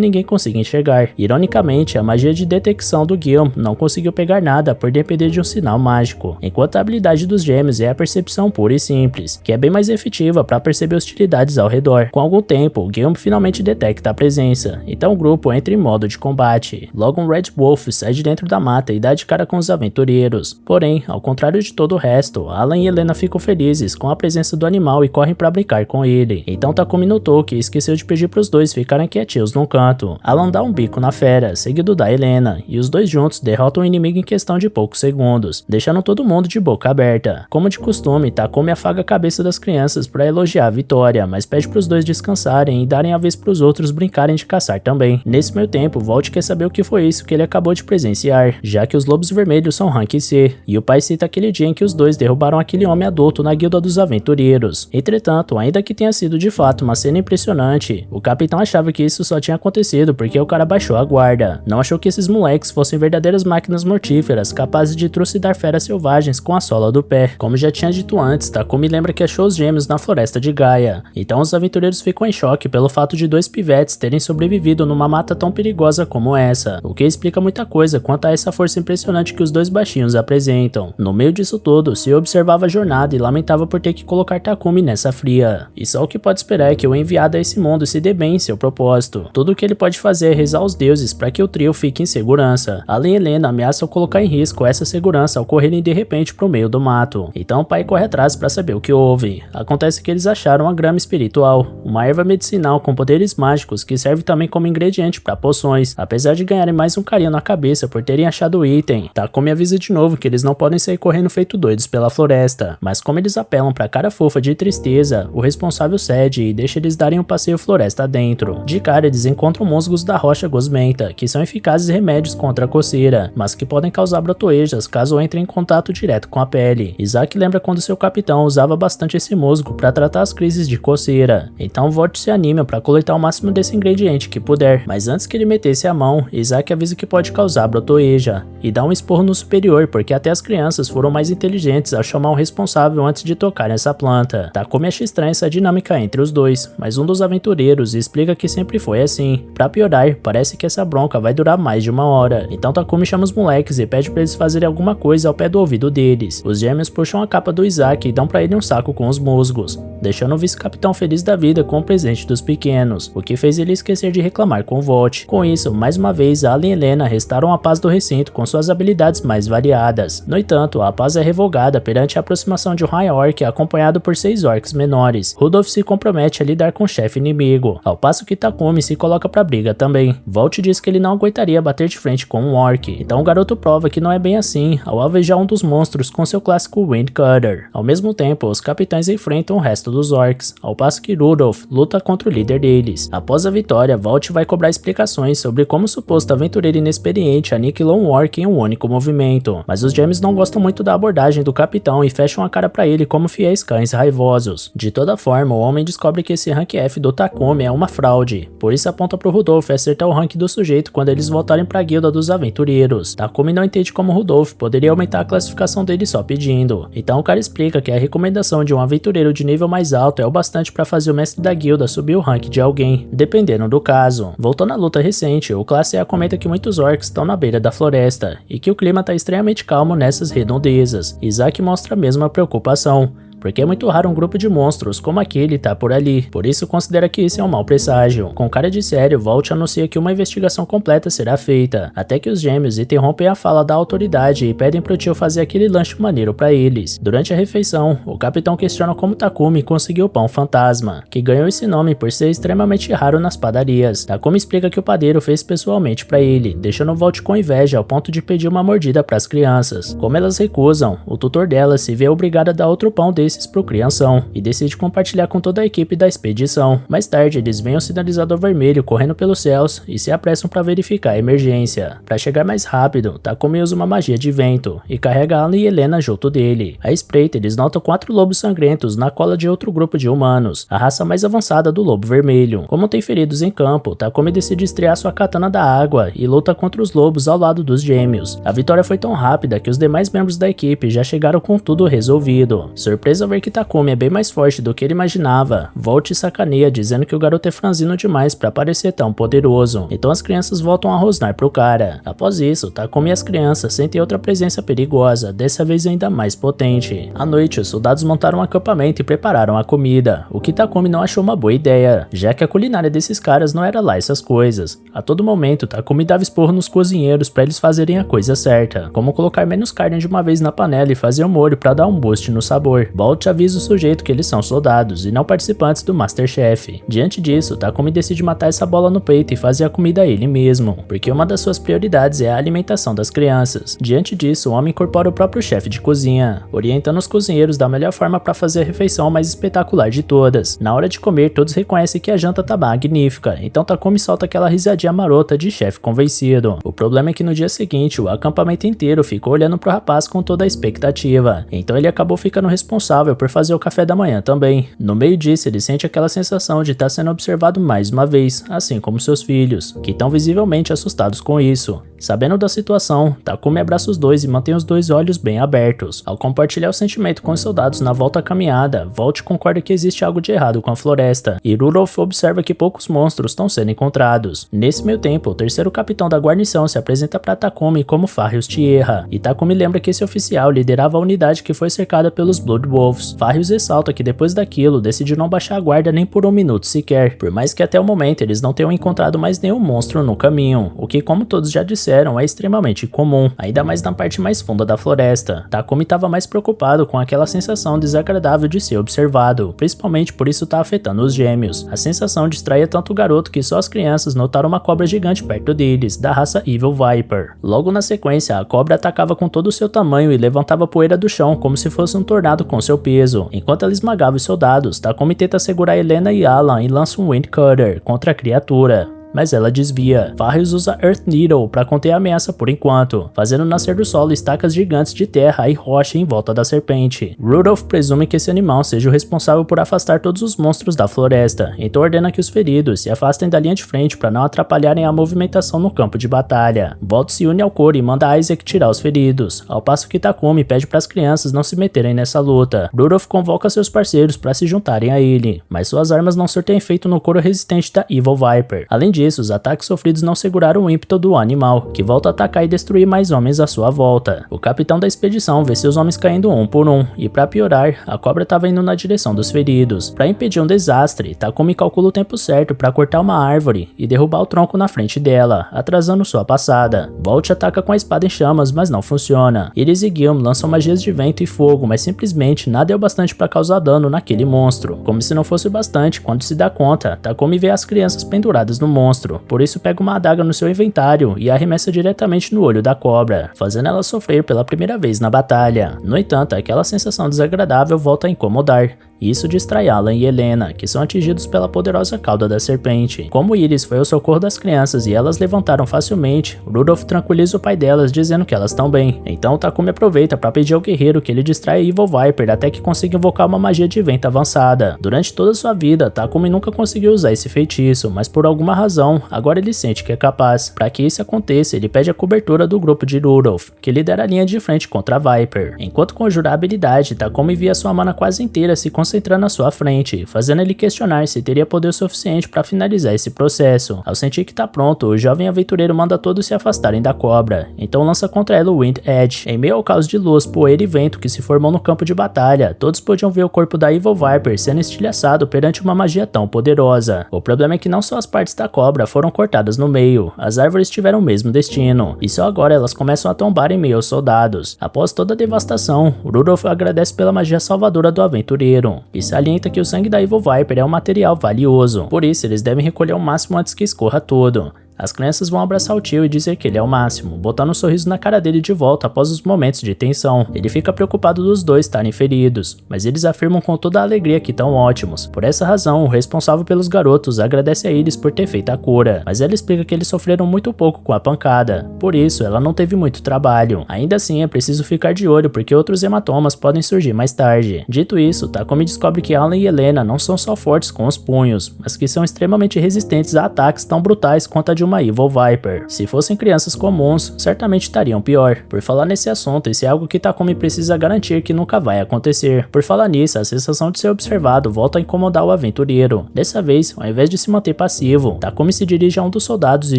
ninguém consiga enxergar. Ironicamente, a magia de detecção do Gil não conseguiu pegar nada por depender de um sinal mágico, enquanto a habilidade dos gêmeos é a percepção pura e simples, que é bem mais efetiva para perceber hostilidades ao redor. Com algum tempo, o Gil finalmente detecta a presença, então o grupo entra em modo de combate. Logo um Red Wolf sai de dentro da mata e dá de cara com os aventureiros. Porém, ao contrário de todo o resto, Alan e Helena ficam felizes com a presença do animal e correm para brincar com ele. Então Takumi notou que esqueceu de pedir para os dois ficarem quietinhos num canto. Alan dá um bico na fera, seguido da Helena, e os dois juntos derrotam o inimigo em questão de poucos segundos, deixando todo mundo de boca aberta. Como de costume, Takumi afaga a cabeça das crianças para elogiar a vitória, mas pede para os dois descansarem e darem a vez para os outros brincarem de caçar também. Nesse meio tempo, Volt quer saber o que foi isso que ele acabou de presenciar, já que os lobos vermelhos são rank C, e o pai cita aquele dia em que os dois derrubaram aquele homem adulto na guilda dos aventureiros. Entretanto, ainda que tenha sido de fato uma cena impressionante, o capitão achava que isso só tinha acontecido porque o cara baixou a guarda. Não achou que esses moleques fossem verdadeiras máquinas mortíferas, capazes de trucidar feras selvagens com a sola do pé. Como já tinha dito antes, Takumi lembra que achou os gêmeos na floresta de Gaia, então os aventureiros ficam em choque pelo fato de dois pivetes terem sobrevivido numa mata tão perigosa como essa, o que explica muita coisa quanto a essa força impressionante que os dois baixinhos apresentam. No meio disso tudo, se observava a jornada e lamentava por ter que colocar Takumi nessa fria. E só o que pode esperar é que o enviado a esse mundo se dê bem em seu propósito. Tudo o que ele pode fazer é rezar aos deuses para que o trio fique em segurança. Alan e Helena ameaçam colocar em risco essa segurança ao correrem de repente pro meio do mato. Então o pai corre atrás para saber o que houve. Acontece que eles acharam a grama espiritual, uma erva medicinal com poderes mágicos que serve também como ingrediente para poções. Apesar de ganharem mais um carinho na cabeça por terem achado o item, Takumi avisa de novo que eles não podem sair correndo feito doidos pela floresta, mas como eles apelam pra cara fofa de tristeza, o responsável cede e deixa eles darem um passeio floresta dentro. De cara eles encontram musgos da rocha gosmenta, que são eficazes remédios contra a coceira, mas que podem causar brotoejas caso entrem em contato direto com a pele. Isaac lembra quando seu capitão usava bastante esse musgo para tratar as crises de coceira, então Vought se anima para coletar o máximo desse ingrediente que puder, mas antes que ele metesse a mão, Isaac avisa que pode causar brotoeja, e dá um esporro no superior porque até as crianças foram mais inteligentes ao chamar o responsável antes de tocar nessa planta. Takumi acha estranha essa dinâmica entre os dois, mas um dos aventureiros explica que sempre foi assim. Pra piorar, parece que essa bronca vai durar mais de uma hora, então Takumi chama os moleques e pede pra eles fazerem alguma coisa ao pé do ouvido deles. Os gêmeos puxam a capa do Isaac e dão pra ele um saco com os musgos, deixando o vice-capitão feliz da vida com o presente dos pequenos, o que fez ele esquecer de reclamar com Vought. Com isso, mais uma vez, Alan e Helena restaram a paz do recinto com suas habilidades mais variadas. No entanto, a paz é revogada perante a aproximação de um High Orc acompanhado por 6 orcs menores. Rudolph se compromete a lidar com o chefe inimigo, ao passo que Takumi se coloca pra briga também. Vought diz que ele não aguentaria bater de frente com um orc, então o garoto prova que não é bem assim ao alvejar um dos monstros com seu clássico Wind Cutter. Ao mesmo tempo, os capitães enfrentam o resto dos orcs, ao passo que Rudolph luta contra o líder deles. Após a vitória, Vought vai cobrar explicações sobre como o suposto aventureiro inexperiente aniquilou um orc em um único movimento, mas os gêmeos não gostam muito da abordagem do capitão e fecham a cara pra ele como fiéis cães raivosos. De toda forma, o homem descobre que esse rank F do Takumi é uma fraude, por isso aponta pro Rudolph acertar o rank do sujeito quando eles voltarem pra guilda dos aventureiros. Takumi não entende como Rudolph poderia aumentar a classificação dele só pedindo, então o cara explica que a recomendação de um aventureiro de nível mais alto é o bastante pra fazer o mestre da guilda subir o rank de alguém, dependendo do caso. Voltando à luta recente, o classe A comenta que muitos orcs estão na beira da floresta e que o clima tá extremamente calmo nessas redondezas. Isaac mostra a mesma preocupação, porque é muito raro um grupo de monstros como aquele tá por ali, por isso considera que isso é um mau presságio. Com cara de sério, Vought anuncia que uma investigação completa será feita, até que os gêmeos interrompem a fala da autoridade e pedem pro tio fazer aquele lanche maneiro pra eles. Durante a refeição, o capitão questiona como Takumi conseguiu o pão fantasma, que ganhou esse nome por ser extremamente raro nas padarias. Takumi explica que o padeiro fez pessoalmente pra ele, deixando Vought com inveja ao ponto de pedir uma mordida pras crianças. Como elas recusam, o tutor delas se vê obrigado a dar outro pão desse interesses pro crianção e decide compartilhar com toda a equipe da expedição. Mais tarde, eles veem o sinalizador vermelho correndo pelos céus e se apressam para verificar a emergência. Para chegar mais rápido, Takumi usa uma magia de vento e carrega Alan e Helena junto dele. À espreita, eles notam 4 lobos sangrentos na cola de outro grupo de humanos, a raça mais avançada do lobo vermelho. Como tem feridos em campo, Takumi decide estrear sua katana da água e luta contra os lobos ao lado dos gêmeos. A vitória foi tão rápida que os demais membros da equipe já chegaram com tudo resolvido. Surpresa ao ver que Takumi é bem mais forte do que ele imaginava, Volt sacaneia dizendo que o garoto é franzino demais para parecer tão poderoso. Então as crianças voltam a rosnar pro cara. Após isso, Takumi e as crianças sentem outra presença perigosa, dessa vez ainda mais potente. À noite, os soldados montaram um acampamento e prepararam a comida, o que Takumi não achou uma boa ideia, já que a culinária desses caras não era lá essas coisas. A todo momento, Takumi dava esporro nos cozinheiros para eles fazerem a coisa certa, como colocar menos carne de uma vez na panela e fazer o molho para dar um boost no sabor. Bolt avisa o sujeito que eles são soldados e não participantes do Masterchef. Diante disso, Takumi decide matar essa bola no peito e fazer a comida ele mesmo, porque uma das suas prioridades é a alimentação das crianças. Diante disso, o homem incorpora o próprio chefe de cozinha, orientando os cozinheiros da melhor forma para fazer a refeição mais espetacular de todas. Na hora de comer, todos reconhecem que a janta tá magnífica, então Takumi solta aquela risadinha marota de chefe convencido. O problema é que no dia seguinte, o acampamento inteiro ficou olhando pro rapaz com toda a expectativa, então ele acabou ficando responsável por fazer o café da manhã também. No meio disso, ele sente aquela sensação de estar sendo observado mais uma vez, assim como seus filhos, que estão visivelmente assustados com isso. Sabendo da situação, Takumi abraça os dois e mantém os dois olhos bem abertos. Ao compartilhar o sentimento com os soldados na volta à caminhada, Volt concorda que existe algo de errado com a floresta, e Rudolph observa que poucos monstros estão sendo encontrados. Nesse meio tempo, o terceiro capitão da guarnição se apresenta para Takumi como Farrius Tierra, e Takumi lembra que esse oficial liderava a unidade que foi cercada pelos Blood Wolves. Farrius ressalta que depois daquilo, decidiu não baixar a guarda nem por um minuto sequer, por mais que até o momento eles não tenham encontrado mais nenhum monstro no caminho, o que, como todos já disseram, é extremamente comum, ainda mais na parte mais funda da floresta. Takumi estava mais preocupado com aquela sensação desagradável de ser observado, principalmente por isso tá afetando os gêmeos. A sensação distraía tanto o garoto que só as crianças notaram uma cobra gigante perto deles, da raça Evil Viper. Logo na sequência, a cobra atacava com todo o seu tamanho e levantava poeira do chão como se fosse um tornado com seu peso. Enquanto ela esmagava os soldados, Takumi tenta segurar Helena e Alan e lança um Wind Cutter contra a criatura, mas ela desvia. Farrius usa Earth Needle para conter a ameaça por enquanto, fazendo nascer do solo estacas gigantes de terra e rocha em volta da serpente. Rudolph presume que esse animal seja o responsável por afastar todos os monstros da floresta, então ordena que os feridos se afastem da linha de frente para não atrapalharem a movimentação no campo de batalha. Bolt se une ao coro e manda Isaac tirar os feridos, ao passo que Takumi pede para as crianças não se meterem nessa luta. Rudolph convoca seus parceiros para se juntarem a ele, mas suas armas não surtem efeito no coro resistente da Evil Viper. Além disso, os ataques sofridos não seguraram o ímpeto do animal, que volta a atacar e destruir mais homens à sua volta. O capitão da expedição vê seus homens caindo um por um, e para piorar, a cobra estava indo na direção dos feridos. Para impedir um desastre, Takumi calcula o tempo certo para cortar uma árvore e derrubar o tronco na frente dela, atrasando sua passada. Bolt ataca com a espada em chamas, mas não funciona. Iris e Guilherme lançam magias de vento e fogo, mas simplesmente nada é o bastante para causar dano naquele monstro. Como se não fosse o bastante, quando se dá conta, Takumi vê as crianças penduradas no monstro, por isso pega uma adaga no seu inventário e arremessa diretamente no olho da cobra, fazendo ela sofrer pela primeira vez na batalha. No entanto, aquela sensação desagradável volta a incomodar. Isso distrai Alan e Helena, que são atingidos pela poderosa cauda da serpente. Como Iris foi ao socorro das crianças e elas levantaram facilmente, Rudolph tranquiliza o pai delas dizendo que elas estão bem. Então Takumi aproveita para pedir ao guerreiro que ele distraia Evil Viper até que consiga invocar uma magia de vento avançada. Durante toda sua vida, Takumi nunca conseguiu usar esse feitiço, mas por alguma razão, agora ele sente que é capaz. Para que isso aconteça, ele pede a cobertura do grupo de Rudolph, que lidera a linha de frente contra a Viper. Enquanto conjurar a habilidade, Takumi via sua mana quase inteira se concentrando à sua frente, fazendo ele questionar se teria poder suficiente para finalizar esse processo. Ao sentir que tá pronto, o jovem aventureiro manda todos se afastarem da cobra, então lança contra ela o Wind Edge. Em meio ao caos de luz, poeira e vento que se formou no campo de batalha, todos podiam ver o corpo da Evil Viper sendo estilhaçado perante uma magia tão poderosa. O problema é que não só as partes da cobra foram cortadas no meio, as árvores tiveram o mesmo destino, e só agora elas começam a tombar em meio aos soldados. Após toda a devastação, Rudolph agradece pela magia salvadora do aventureiro, e salienta que o sangue da Evil Viper é um material valioso, por isso eles devem recolher o máximo antes que escorra todo. As crianças vão abraçar o tio e dizer que ele é o máximo, botando um sorriso na cara dele de volta após os momentos de tensão. Ele fica preocupado dos dois estarem feridos, mas eles afirmam com toda a alegria que estão ótimos. Por essa razão, o responsável pelos garotos agradece a eles por ter feito a cura, mas ela explica que eles sofreram muito pouco com a pancada, por isso ela não teve muito trabalho. Ainda assim, é preciso ficar de olho porque outros hematomas podem surgir mais tarde. Dito isso, Takumi descobre que Alan e Helena não são só fortes com os punhos, mas que são extremamente resistentes a ataques tão brutais quanto a de uma Evil Viper. Se fossem crianças comuns, certamente estariam pior. Por falar nesse assunto, esse é algo que Takumi precisa garantir que nunca vai acontecer. Por falar nisso, a sensação de ser observado volta a incomodar o aventureiro. Dessa vez, ao invés de se manter passivo, Takumi se dirige a um dos soldados e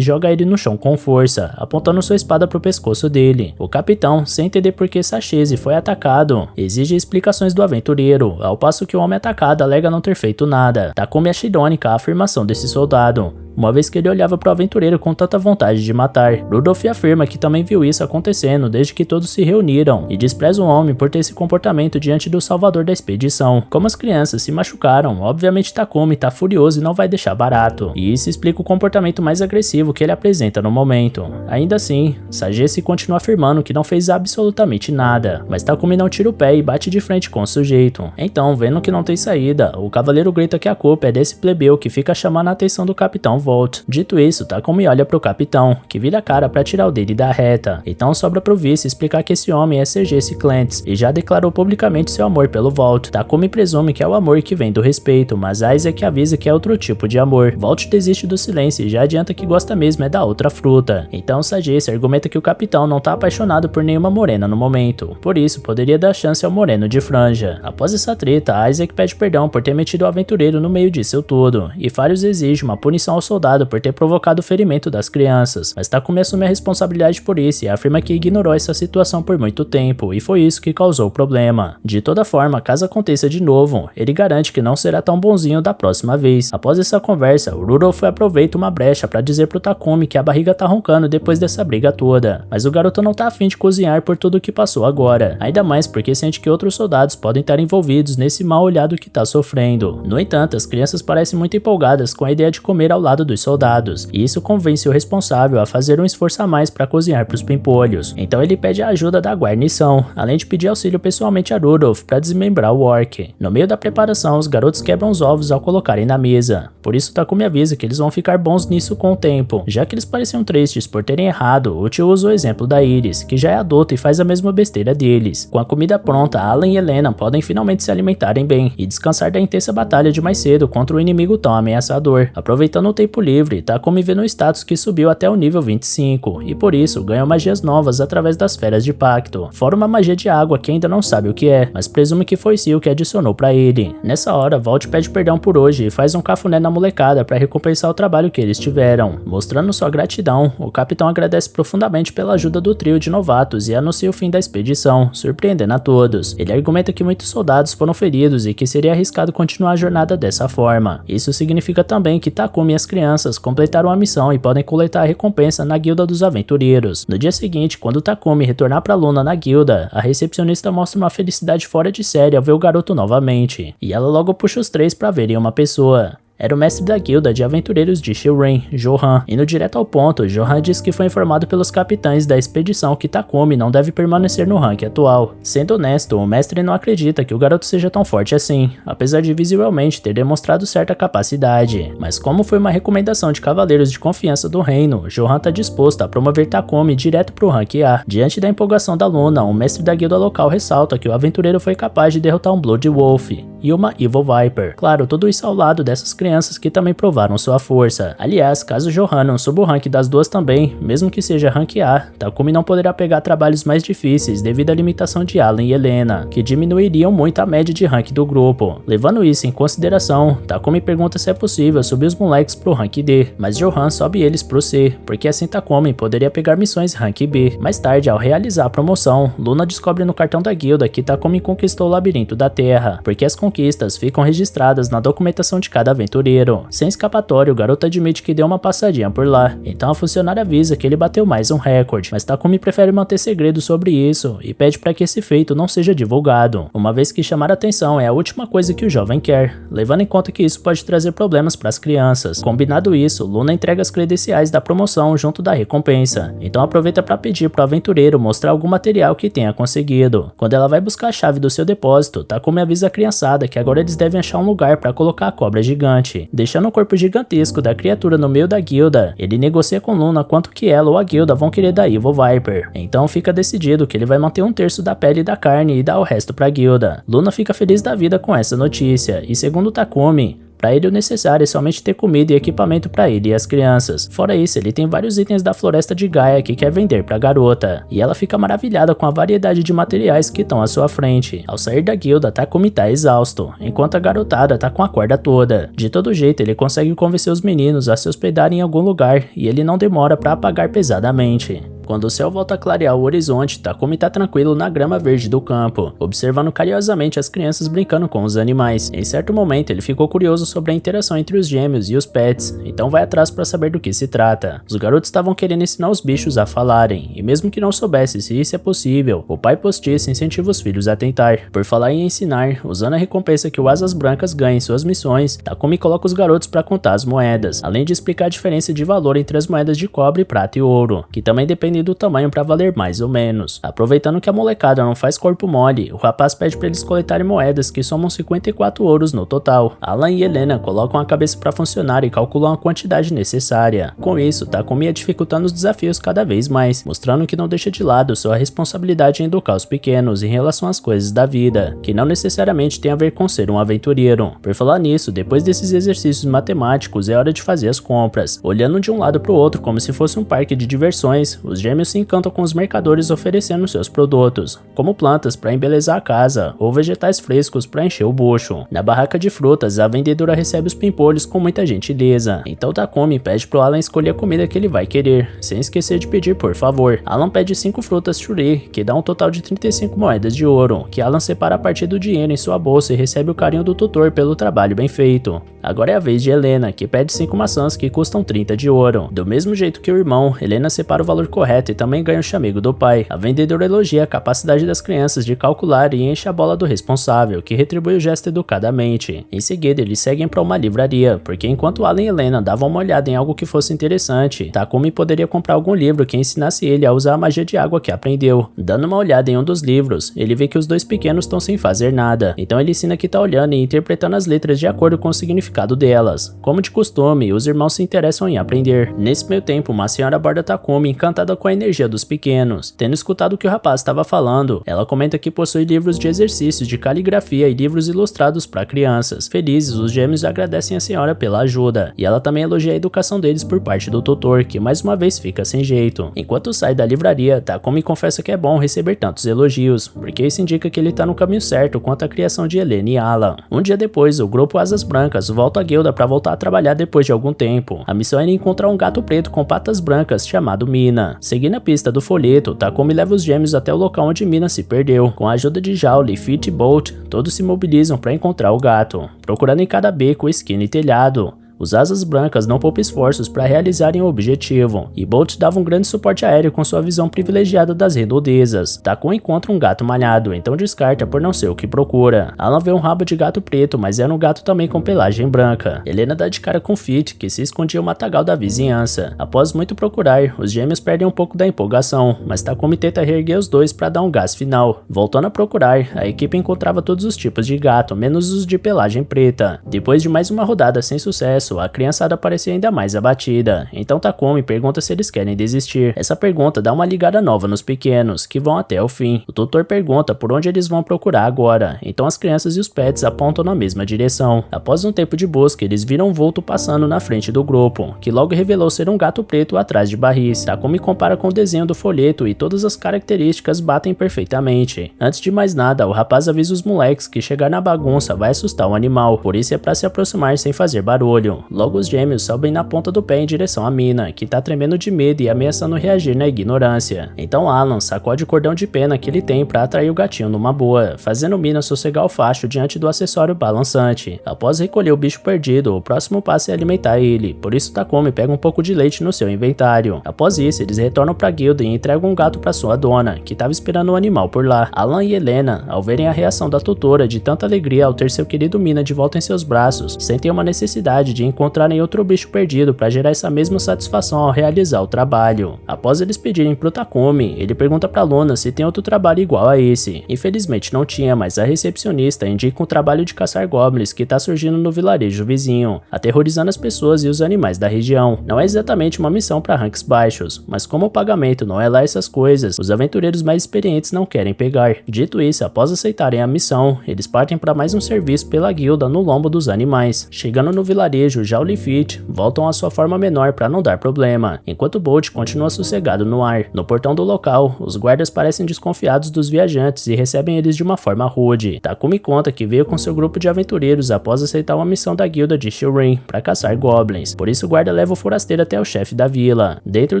joga ele no chão com força, apontando sua espada pro pescoço dele. O capitão, sem entender por que Sachese foi atacado, exige explicações do aventureiro, ao passo que o homem atacado alega não ter feito nada. Takumi acha irônica a afirmação desse soldado, uma vez que ele olhava para o aventureiro com tanta vontade de matar. Rudolph afirma que também viu isso acontecendo desde que todos se reuniram e despreza o homem por ter esse comportamento diante do salvador da expedição. Como as crianças se machucaram, obviamente Takumi tá furioso e não vai deixar barato, e isso explica o comportamento mais agressivo que ele apresenta no momento. Ainda assim, Sachese continua afirmando que não fez absolutamente nada, mas Takumi não tira o pé e bate de frente com o sujeito. Então, vendo que não tem saída, o cavaleiro grita que a culpa é desse plebeu que fica chamando a atenção do capitão Volt. Dito isso, Takumi olha pro capitão, que vira a cara pra tirar o dele da reta. Então sobra pro vice explicar que esse homem é Sergei Clentes e já declarou publicamente seu amor pelo Volt. Takumi presume que é o amor que vem do respeito, mas Isaac avisa que é outro tipo de amor. Volt desiste do silêncio e já adianta que gosta mesmo é da outra fruta. Então Sergei argumenta que o capitão não tá apaixonado por nenhuma morena no momento, por isso poderia dar chance ao moreno de franja. Após essa treta, Isaac pede perdão por ter metido o aventureiro no meio disso tudo, e Farius exige uma punição ao soldado por ter provocado o ferimento das crianças, mas Takumi assume a responsabilidade por isso e afirma que ignorou essa situação por muito tempo e foi isso que causou o problema. De toda forma, caso aconteça de novo, ele garante que não será tão bonzinho da próxima vez. Após essa conversa, o Rudolph aproveita uma brecha para dizer pro Takumi que a barriga tá roncando depois dessa briga toda, mas o garoto não tá afim de cozinhar por tudo o que passou agora, ainda mais porque sente que outros soldados podem estar envolvidos nesse mal olhado que tá sofrendo. No entanto, as crianças parecem muito empolgadas com a ideia de comer ao lado dos soldados, e isso convence o responsável a fazer um esforço a mais para cozinhar para os pimpolhos. Então ele pede a ajuda da guarnição, além de pedir auxílio pessoalmente a Rudolph para desmembrar o orc. No meio da preparação, os garotos quebram os ovos ao colocarem na mesa, por isso Takumi avisa que eles vão ficar bons nisso com o tempo. Já que eles pareciam tristes por terem errado, o tio usa o exemplo da Iris, que já é adulta e faz a mesma besteira deles. Com a comida pronta, Alan e Helena podem finalmente se alimentarem bem e descansar da intensa batalha de mais cedo contra o inimigo tão ameaçador. Aproveitando o tempo livre, Takumi vê no status que subiu até o nível 25, e por isso ganhou magias novas através das feras de pacto, fora uma magia de água que ainda não sabe o que é, mas presume que foi Sil que adicionou pra ele. Nessa hora, Volt pede perdão por hoje e faz um cafuné na molecada para recompensar o trabalho que eles tiveram. Mostrando sua gratidão, o capitão agradece profundamente pela ajuda do trio de novatos e anuncia o fim da expedição, surpreendendo a todos. Ele argumenta que muitos soldados foram feridos e que seria arriscado continuar a jornada dessa forma. Isso significa também que Takumi e as crianças completaram a missão e podem coletar a recompensa na guilda dos aventureiros. No dia seguinte, quando Takumi retornar pra Luna na guilda, a recepcionista mostra uma felicidade fora de série ao ver o garoto novamente, e ela logo puxa os três pra verem uma pessoa. Era o mestre da guilda de aventureiros de Shiren, Johan. Indo direto ao ponto, Johan diz que foi informado pelos capitães da expedição que Takumi não deve permanecer no rank atual. Sendo honesto, o mestre não acredita que o garoto seja tão forte assim, apesar de visivelmente ter demonstrado certa capacidade. Mas como foi uma recomendação de cavaleiros de confiança do reino, Johan está disposto a promover Takumi direto pro rank A. Diante da empolgação da Luna, o mestre da guilda local ressalta que o aventureiro foi capaz de derrotar um Blood Wolf e uma Evil Viper. Claro, tudo isso ao lado dessas crianças que também provaram sua força. Aliás, caso Johan não suba o rank das duas também, mesmo que seja rank A, Takumi não poderá pegar trabalhos mais difíceis devido à limitação de Alan e Helena, que diminuiriam muito a média de rank do grupo. Levando isso em consideração, Takumi pergunta se é possível subir os moleques pro rank D, mas Johan sobe eles pro C, porque assim Takumi poderia pegar missões rank B. Mais tarde, ao realizar a promoção, Luna descobre no cartão da guilda que Takumi conquistou o labirinto da Terra, porque as conquistas ficam registradas na documentação de cada aventureiro. Sem escapatório, o garoto admite que deu uma passadinha por lá, então a funcionária avisa que ele bateu mais um recorde, mas Takumi prefere manter segredo sobre isso e pede para que esse feito não seja divulgado, uma vez que chamar a atenção é a última coisa que o jovem quer, levando em conta que isso pode trazer problemas para as crianças. Combinado isso, Luna entrega as credenciais da promoção junto da recompensa, então aproveita para pedir pro aventureiro mostrar algum material que tenha conseguido. Quando ela vai buscar a chave do seu depósito, Takumi avisa a criançada que agora eles devem achar um lugar para colocar a cobra gigante. Deixando o corpo gigantesco da criatura no meio da guilda, ele negocia com Luna quanto que ela ou a guilda vão querer da Evil Viper. Então fica decidido que ele vai manter 1/3 da pele e da carne e dar o resto pra guilda. Luna fica feliz da vida com essa notícia, e segundo Takumi, para ele o necessário é somente ter comida e equipamento para ele e as crianças. Fora isso, ele tem vários itens da floresta de Gaia que quer vender para a garota, e ela fica maravilhada com a variedade de materiais que estão à sua frente. Ao sair da guilda, Takumi tá exausto, enquanto a garotada tá com a corda toda. De todo jeito, ele consegue convencer os meninos a se hospedarem em algum lugar, e ele não demora para apagar pesadamente. Quando o céu volta a clarear o horizonte, Takumi tá tranquilo na grama verde do campo, observando carinhosamente as crianças brincando com os animais. Em certo momento, ele ficou curioso sobre a interação entre os gêmeos e os pets, então vai atrás para saber do que se trata. Os garotos estavam querendo ensinar os bichos a falarem, e mesmo que não soubesse se isso é possível, o pai postiço incentiva os filhos a tentar. Por falar em ensinar, usando a recompensa que o Asas Brancas ganha em suas missões, Takumi coloca os garotos para contar as moedas, além de explicar a diferença de valor entre as moedas de cobre, prata e ouro, que também dependem do tamanho para valer mais ou menos. Aproveitando que a molecada não faz corpo mole, o rapaz pede para eles coletarem moedas que somam 54 ouros no total. Alan e Helena colocam a cabeça para funcionar e calculam a quantidade necessária. Com isso, Takumi ia dificultando os desafios cada vez mais, mostrando que não deixa de lado sua responsabilidade em educar os pequenos em relação às coisas da vida, que não necessariamente tem a ver com ser um aventureiro. Por falar nisso, depois desses exercícios matemáticos é hora de fazer as compras. Olhando de um lado para o outro como se fosse um parque de diversões, os gêmeos se encantam com os mercadores oferecendo seus produtos, como plantas para embelezar a casa ou vegetais frescos para encher o bucho. Na barraca de frutas, a vendedora recebe os pimpolhos com muita gentileza, então Takumi pede pro Alan escolher a comida que ele vai querer, sem esquecer de pedir por favor. Alan pede 5 frutas churi, que dá um total de 35 moedas de ouro, que Alan separa a partir do dinheiro em sua bolsa e recebe o carinho do tutor pelo trabalho bem feito. Agora é a vez de Helena, que pede 5 maçãs que custam 30 de ouro. Do mesmo jeito que o irmão, Helena separa o valor correto e também ganha o chamego do pai. A vendedora elogia a capacidade das crianças de calcular e enche a bola do responsável, que retribui o gesto educadamente. Em seguida, eles seguem para uma livraria, porque enquanto Alan e Helena davam uma olhada em algo que fosse interessante, Takumi poderia comprar algum livro que ensinasse ele a usar a magia de água que aprendeu. Dando uma olhada em um dos livros, ele vê que os dois pequenos estão sem fazer nada, então ele ensina que tá olhando e interpretando as letras de acordo com o significado delas. Como de costume, os irmãos se interessam em aprender. Nesse meio tempo, uma senhora aborda Takumi encantada com a energia dos pequenos. Tendo escutado o que o rapaz estava falando, ela comenta que possui livros de exercícios de caligrafia e livros ilustrados para crianças. Felizes, os gêmeos agradecem a senhora pela ajuda, e ela também elogia a educação deles por parte do tutor, que mais uma vez fica sem jeito. Enquanto sai da livraria, Takumi confessa que é bom receber tantos elogios, porque isso indica que ele tá no caminho certo quanto à criação de Helena e Alan. Um dia depois, o grupo Asas Brancas volta à guilda para voltar a trabalhar depois de algum tempo. A missão é encontrar um gato preto com patas brancas chamado Mina. Seguindo a pista do folheto, Takumi leva os gêmeos até o local onde Mina se perdeu. Com a ajuda de Joule, Fit e Bolt, todos se mobilizam para encontrar o gato, procurando em cada beco, esquina e telhado. Os Asas Brancas não poupam esforços para realizarem o objetivo, e Bolt dava um grande suporte aéreo com sua visão privilegiada das redondezas. Takumi encontra um gato malhado, então descarta por não ser o que procura. Alan vê um rabo de gato preto, mas era um gato também com pelagem branca. Helena dá de cara com Fit, que se escondia em um matagal da vizinhança. Após muito procurar, os gêmeos perdem um pouco da empolgação, mas Takumi tenta reerguer os dois para dar um gás final. Voltando a procurar, a equipe encontrava todos os tipos de gato, menos os de pelagem preta. Depois de mais uma rodada sem sucesso, a criançada parecia ainda mais abatida, então Takumi pergunta se eles querem desistir. Essa pergunta dá uma ligada nova nos pequenos, que vão até o fim. O tutor pergunta por onde eles vão procurar agora, então as crianças e os pets apontam na mesma direção. Após um tempo de busca, eles viram um vulto passando na frente do grupo, que logo revelou ser um gato preto atrás de barris. Takumi compara com o desenho do folheto e todas as características batem perfeitamente. Antes de mais nada, o rapaz avisa os moleques que chegar na bagunça vai assustar o animal, por isso é para se aproximar sem fazer barulho. rápido. Logo os gêmeos sobem na ponta do pé em direção à mina, que tá tremendo de medo e ameaçando reagir na ignorância. Então Alan sacode o cordão de pena que ele tem pra atrair o gatinho numa boa, fazendo Mina sossegar o facho diante do acessório balançante. Após recolher o bicho perdido, o próximo passo é alimentar ele, por isso Takumi pega um pouco de leite no seu inventário. Após isso, eles retornam pra guilda e entregam um gato pra sua dona, que tava esperando o animal por lá. Alan e Helena, ao verem a reação da tutora de tanta alegria ao ter seu querido Mina de volta em seus braços, sentem uma necessidade de encontrarem outro bicho perdido pra gerar essa mesma satisfação ao realizar o trabalho. Após eles pedirem pro Takumi, ele pergunta pra Luna se tem outro trabalho igual a esse. Infelizmente não tinha, mas a recepcionista indica um trabalho de caçar goblins que tá surgindo no vilarejo vizinho, aterrorizando as pessoas e os animais da região. Não é exatamente uma missão para ranks baixos, mas como o pagamento não é lá essas coisas, os aventureiros mais experientes não querem pegar. Dito isso, após aceitarem a missão, eles partem para mais um serviço pela guilda no lombo dos animais. Chegando no vilarejo, Jaul e Fit voltam à sua forma menor para não dar problema, enquanto Bolt continua sossegado no ar. No portão do local, os guardas parecem desconfiados dos viajantes e recebem eles de uma forma rude. Takumi conta que veio com seu grupo de aventureiros após aceitar uma missão da guilda de Shirin para caçar goblins, por isso o guarda leva o forasteiro até o chefe da vila. Dentro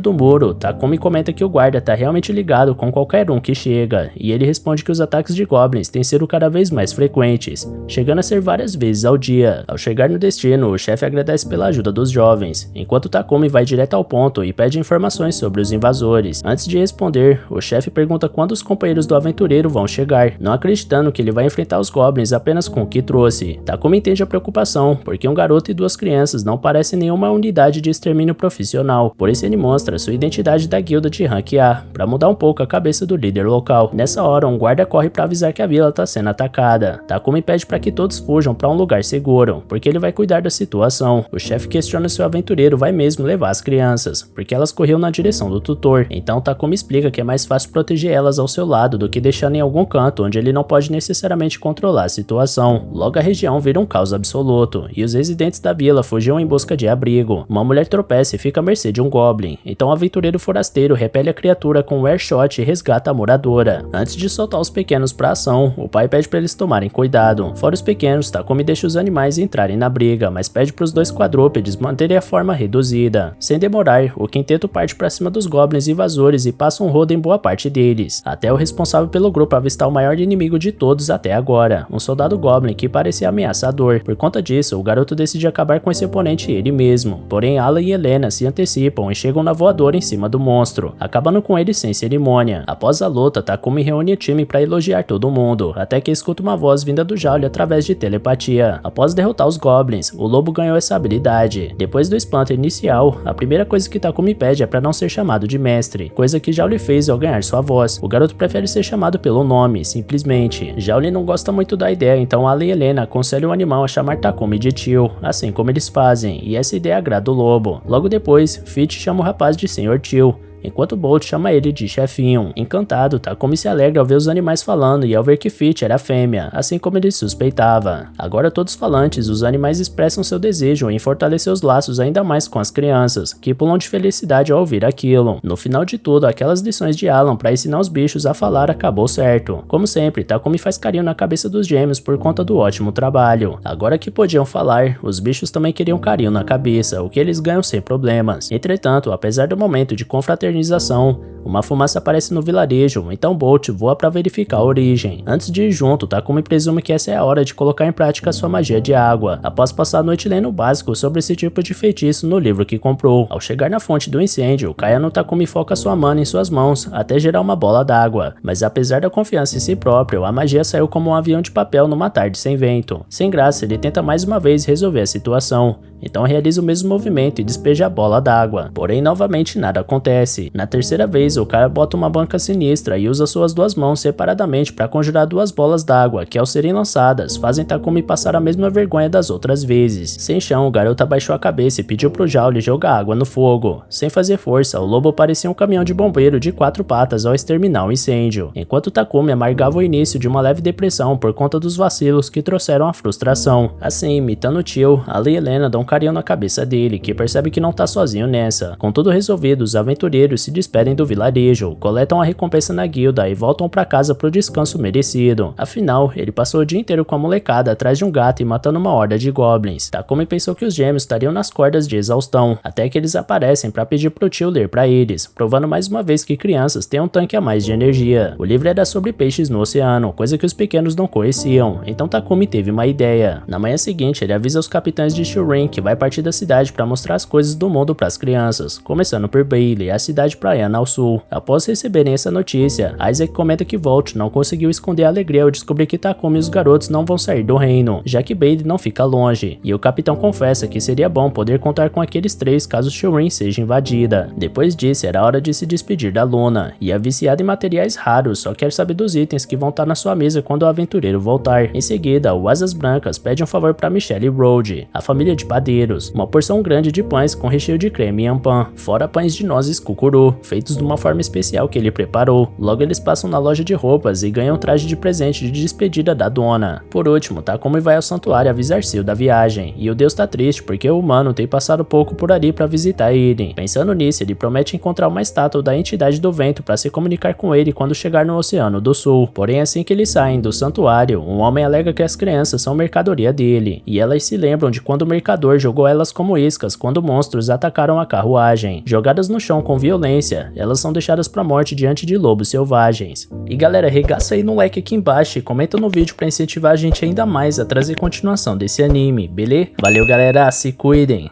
do muro, Takumi comenta que o guarda tá realmente ligado com qualquer um que chega, e ele responde que os ataques de goblins têm sido cada vez mais frequentes, chegando a ser várias vezes ao dia. Ao chegar no destino, o chefe agradece pela ajuda dos jovens, enquanto Takumi vai direto ao ponto e pede informações sobre os invasores. Antes de responder, o chefe pergunta quando os companheiros do aventureiro vão chegar, não acreditando que ele vai enfrentar os goblins apenas com o que trouxe. Takumi entende a preocupação, porque um garoto e duas crianças não parecem nenhuma unidade de extermínio profissional, por isso ele mostra sua identidade da guilda de Rank A, para mudar um pouco a cabeça do líder local. Nessa hora, um guarda corre para avisar que a vila está sendo atacada. Takumi pede para que todos fujam para um lugar seguro, porque ele vai cuidar da situação. O chefe questiona se o aventureiro vai mesmo levar as crianças, porque elas corriam na direção do tutor. Então Takumi explica que é mais fácil proteger elas ao seu lado do que deixar em algum canto onde ele não pode necessariamente controlar a situação. Logo a região vira um caos absoluto, e os residentes da vila fugiam em busca de abrigo. Uma mulher tropeça e fica à mercê de um goblin, então o aventureiro forasteiro repele a criatura com um airshot e resgata a moradora. Antes de soltar os pequenos pra ação, o pai pede para eles tomarem cuidado. Fora os pequenos, Takumi deixa os animais entrarem na briga, mas pede para os dois quadrúpedes manterem a forma reduzida. Sem demorar, o quinteto parte para cima dos goblins invasores e passa um rodo em boa parte deles, até o responsável pelo grupo avistar o maior inimigo de todos até agora, um soldado goblin que parecia ameaçador. Por conta disso, o garoto decide acabar com esse oponente ele mesmo, porém Alan e Helena se antecipam e chegam na voadora em cima do monstro, acabando com ele sem cerimônia. Após a luta, Takumi reúne o time para elogiar todo mundo, até que escuta uma voz vinda do Jaule através de telepatia. Após derrotar os goblins, o lobo ganhou essa habilidade. Depois do espanto inicial, a primeira coisa que Takumi pede é para não ser chamado de mestre, coisa que Jaule fez ao ganhar sua voz. O garoto prefere ser chamado pelo nome, simplesmente. Jaule não gosta muito da ideia, então Alan e Helena aconselham o animal a chamar Takumi de tio, assim como eles fazem, e essa ideia agrada o lobo. Logo depois, Fit chama o rapaz de Senhor Tio, enquanto Bolt chama ele de chefinho. Encantado, Takumi se alegra ao ver os animais falando e ao ver que Fit era fêmea, assim como ele suspeitava. Agora todos falantes, os animais expressam seu desejo em fortalecer os laços ainda mais com as crianças, que pulam de felicidade ao ouvir aquilo. No final de tudo, aquelas lições de Alan para ensinar os bichos a falar acabou certo. Como sempre, Takumi faz carinho na cabeça dos gêmeos por conta do ótimo trabalho. Agora que podiam falar, os bichos também queriam carinho na cabeça, o que eles ganham sem problemas. Entretanto, apesar do momento de confraternização, uma fumaça aparece no vilarejo, então Bolt voa para verificar a origem. Antes de ir junto, Takumi presume que essa é a hora de colocar em prática sua magia de água, após passar a noite lendo o básico sobre esse tipo de feitiço no livro que comprou. Ao chegar na fonte do incêndio, Kayano Takumi foca sua mana em suas mãos até gerar uma bola d'água, mas apesar da confiança em si próprio, a magia saiu como um avião de papel numa tarde sem vento. Sem graça, ele tenta mais uma vez resolver a situação, então realiza o mesmo movimento e despeja a bola d'água. Porém, novamente nada acontece. Na terceira vez, o cara bota uma banca sinistra e usa suas duas mãos separadamente para conjurar duas bolas d'água, que ao serem lançadas, fazem Takumi passar a mesma vergonha das outras vezes. Sem chão, o garoto abaixou a cabeça e pediu pro Jaule jogar água no fogo. Sem fazer força, o lobo parecia um caminhão de bombeiro de 4 patas ao exterminar o incêndio, enquanto Takumi amargava o início de uma leve depressão por conta dos vacilos que trouxeram a frustração. Assim, imitando o tio, Alan e Helena dão carinho na cabeça dele, que percebe que não tá sozinho nessa. Com tudo resolvido, os aventureiros se despedem do vilarejo, coletam a recompensa na guilda e voltam pra casa pro descanso merecido. Afinal, ele passou o dia inteiro com a molecada atrás de um gato e matando uma horda de goblins. Takumi pensou que os gêmeos estariam nas cordas de exaustão, até que eles aparecem pra pedir pro tio ler pra eles, provando mais uma vez que crianças têm um tanque a mais de energia. O livro era sobre peixes no oceano, coisa que os pequenos não conheciam, então Takumi teve uma ideia. Na manhã seguinte, ele avisa os capitães de Shurin que vai partir da cidade pra mostrar as coisas do mundo pras crianças, começando por Bailey, a cidade praiana ao sul. Após receberem essa notícia, Isaac comenta que Volt não conseguiu esconder a alegria ao descobrir que Takumi e os garotos não vão sair do reino, já que Bailey não fica longe, e o capitão confessa que seria bom poder contar com aqueles três caso Shurin seja invadida. Depois disso, era hora de se despedir da Luna, e a viciada em materiais raros só quer saber dos itens que vão estar na sua mesa quando o aventureiro voltar. Em seguida, o Asas Brancas pede um favor para Michelle e Rhodes, a família de padeiros, uma porção grande de pães com recheio de creme e ampã, fora pães de nozes kukuru, feitos de uma forma especial que ele preparou. Logo eles passam na loja de roupas e ganham um traje de presente de despedida da dona. Por último, Takumi vai ao santuário avisar Seal da viagem, e o deus tá triste porque o humano tem passado pouco por ali para visitar ele. Pensando nisso, ele promete encontrar uma estátua da entidade do vento para se comunicar com ele quando chegar no Oceano do Sul. Porém, assim que eles saem do santuário, um homem alega que as crianças são mercadoria dele, e elas se lembram de quando o mercador jogou elas como iscas quando monstros atacaram a carruagem. Jogadas no chão com violência, elas são deixadas pra morte diante de lobos selvagens. E galera, regaça aí no like aqui embaixo e comenta no vídeo pra incentivar a gente ainda mais a trazer continuação desse anime, beleza? Valeu galera, se cuidem!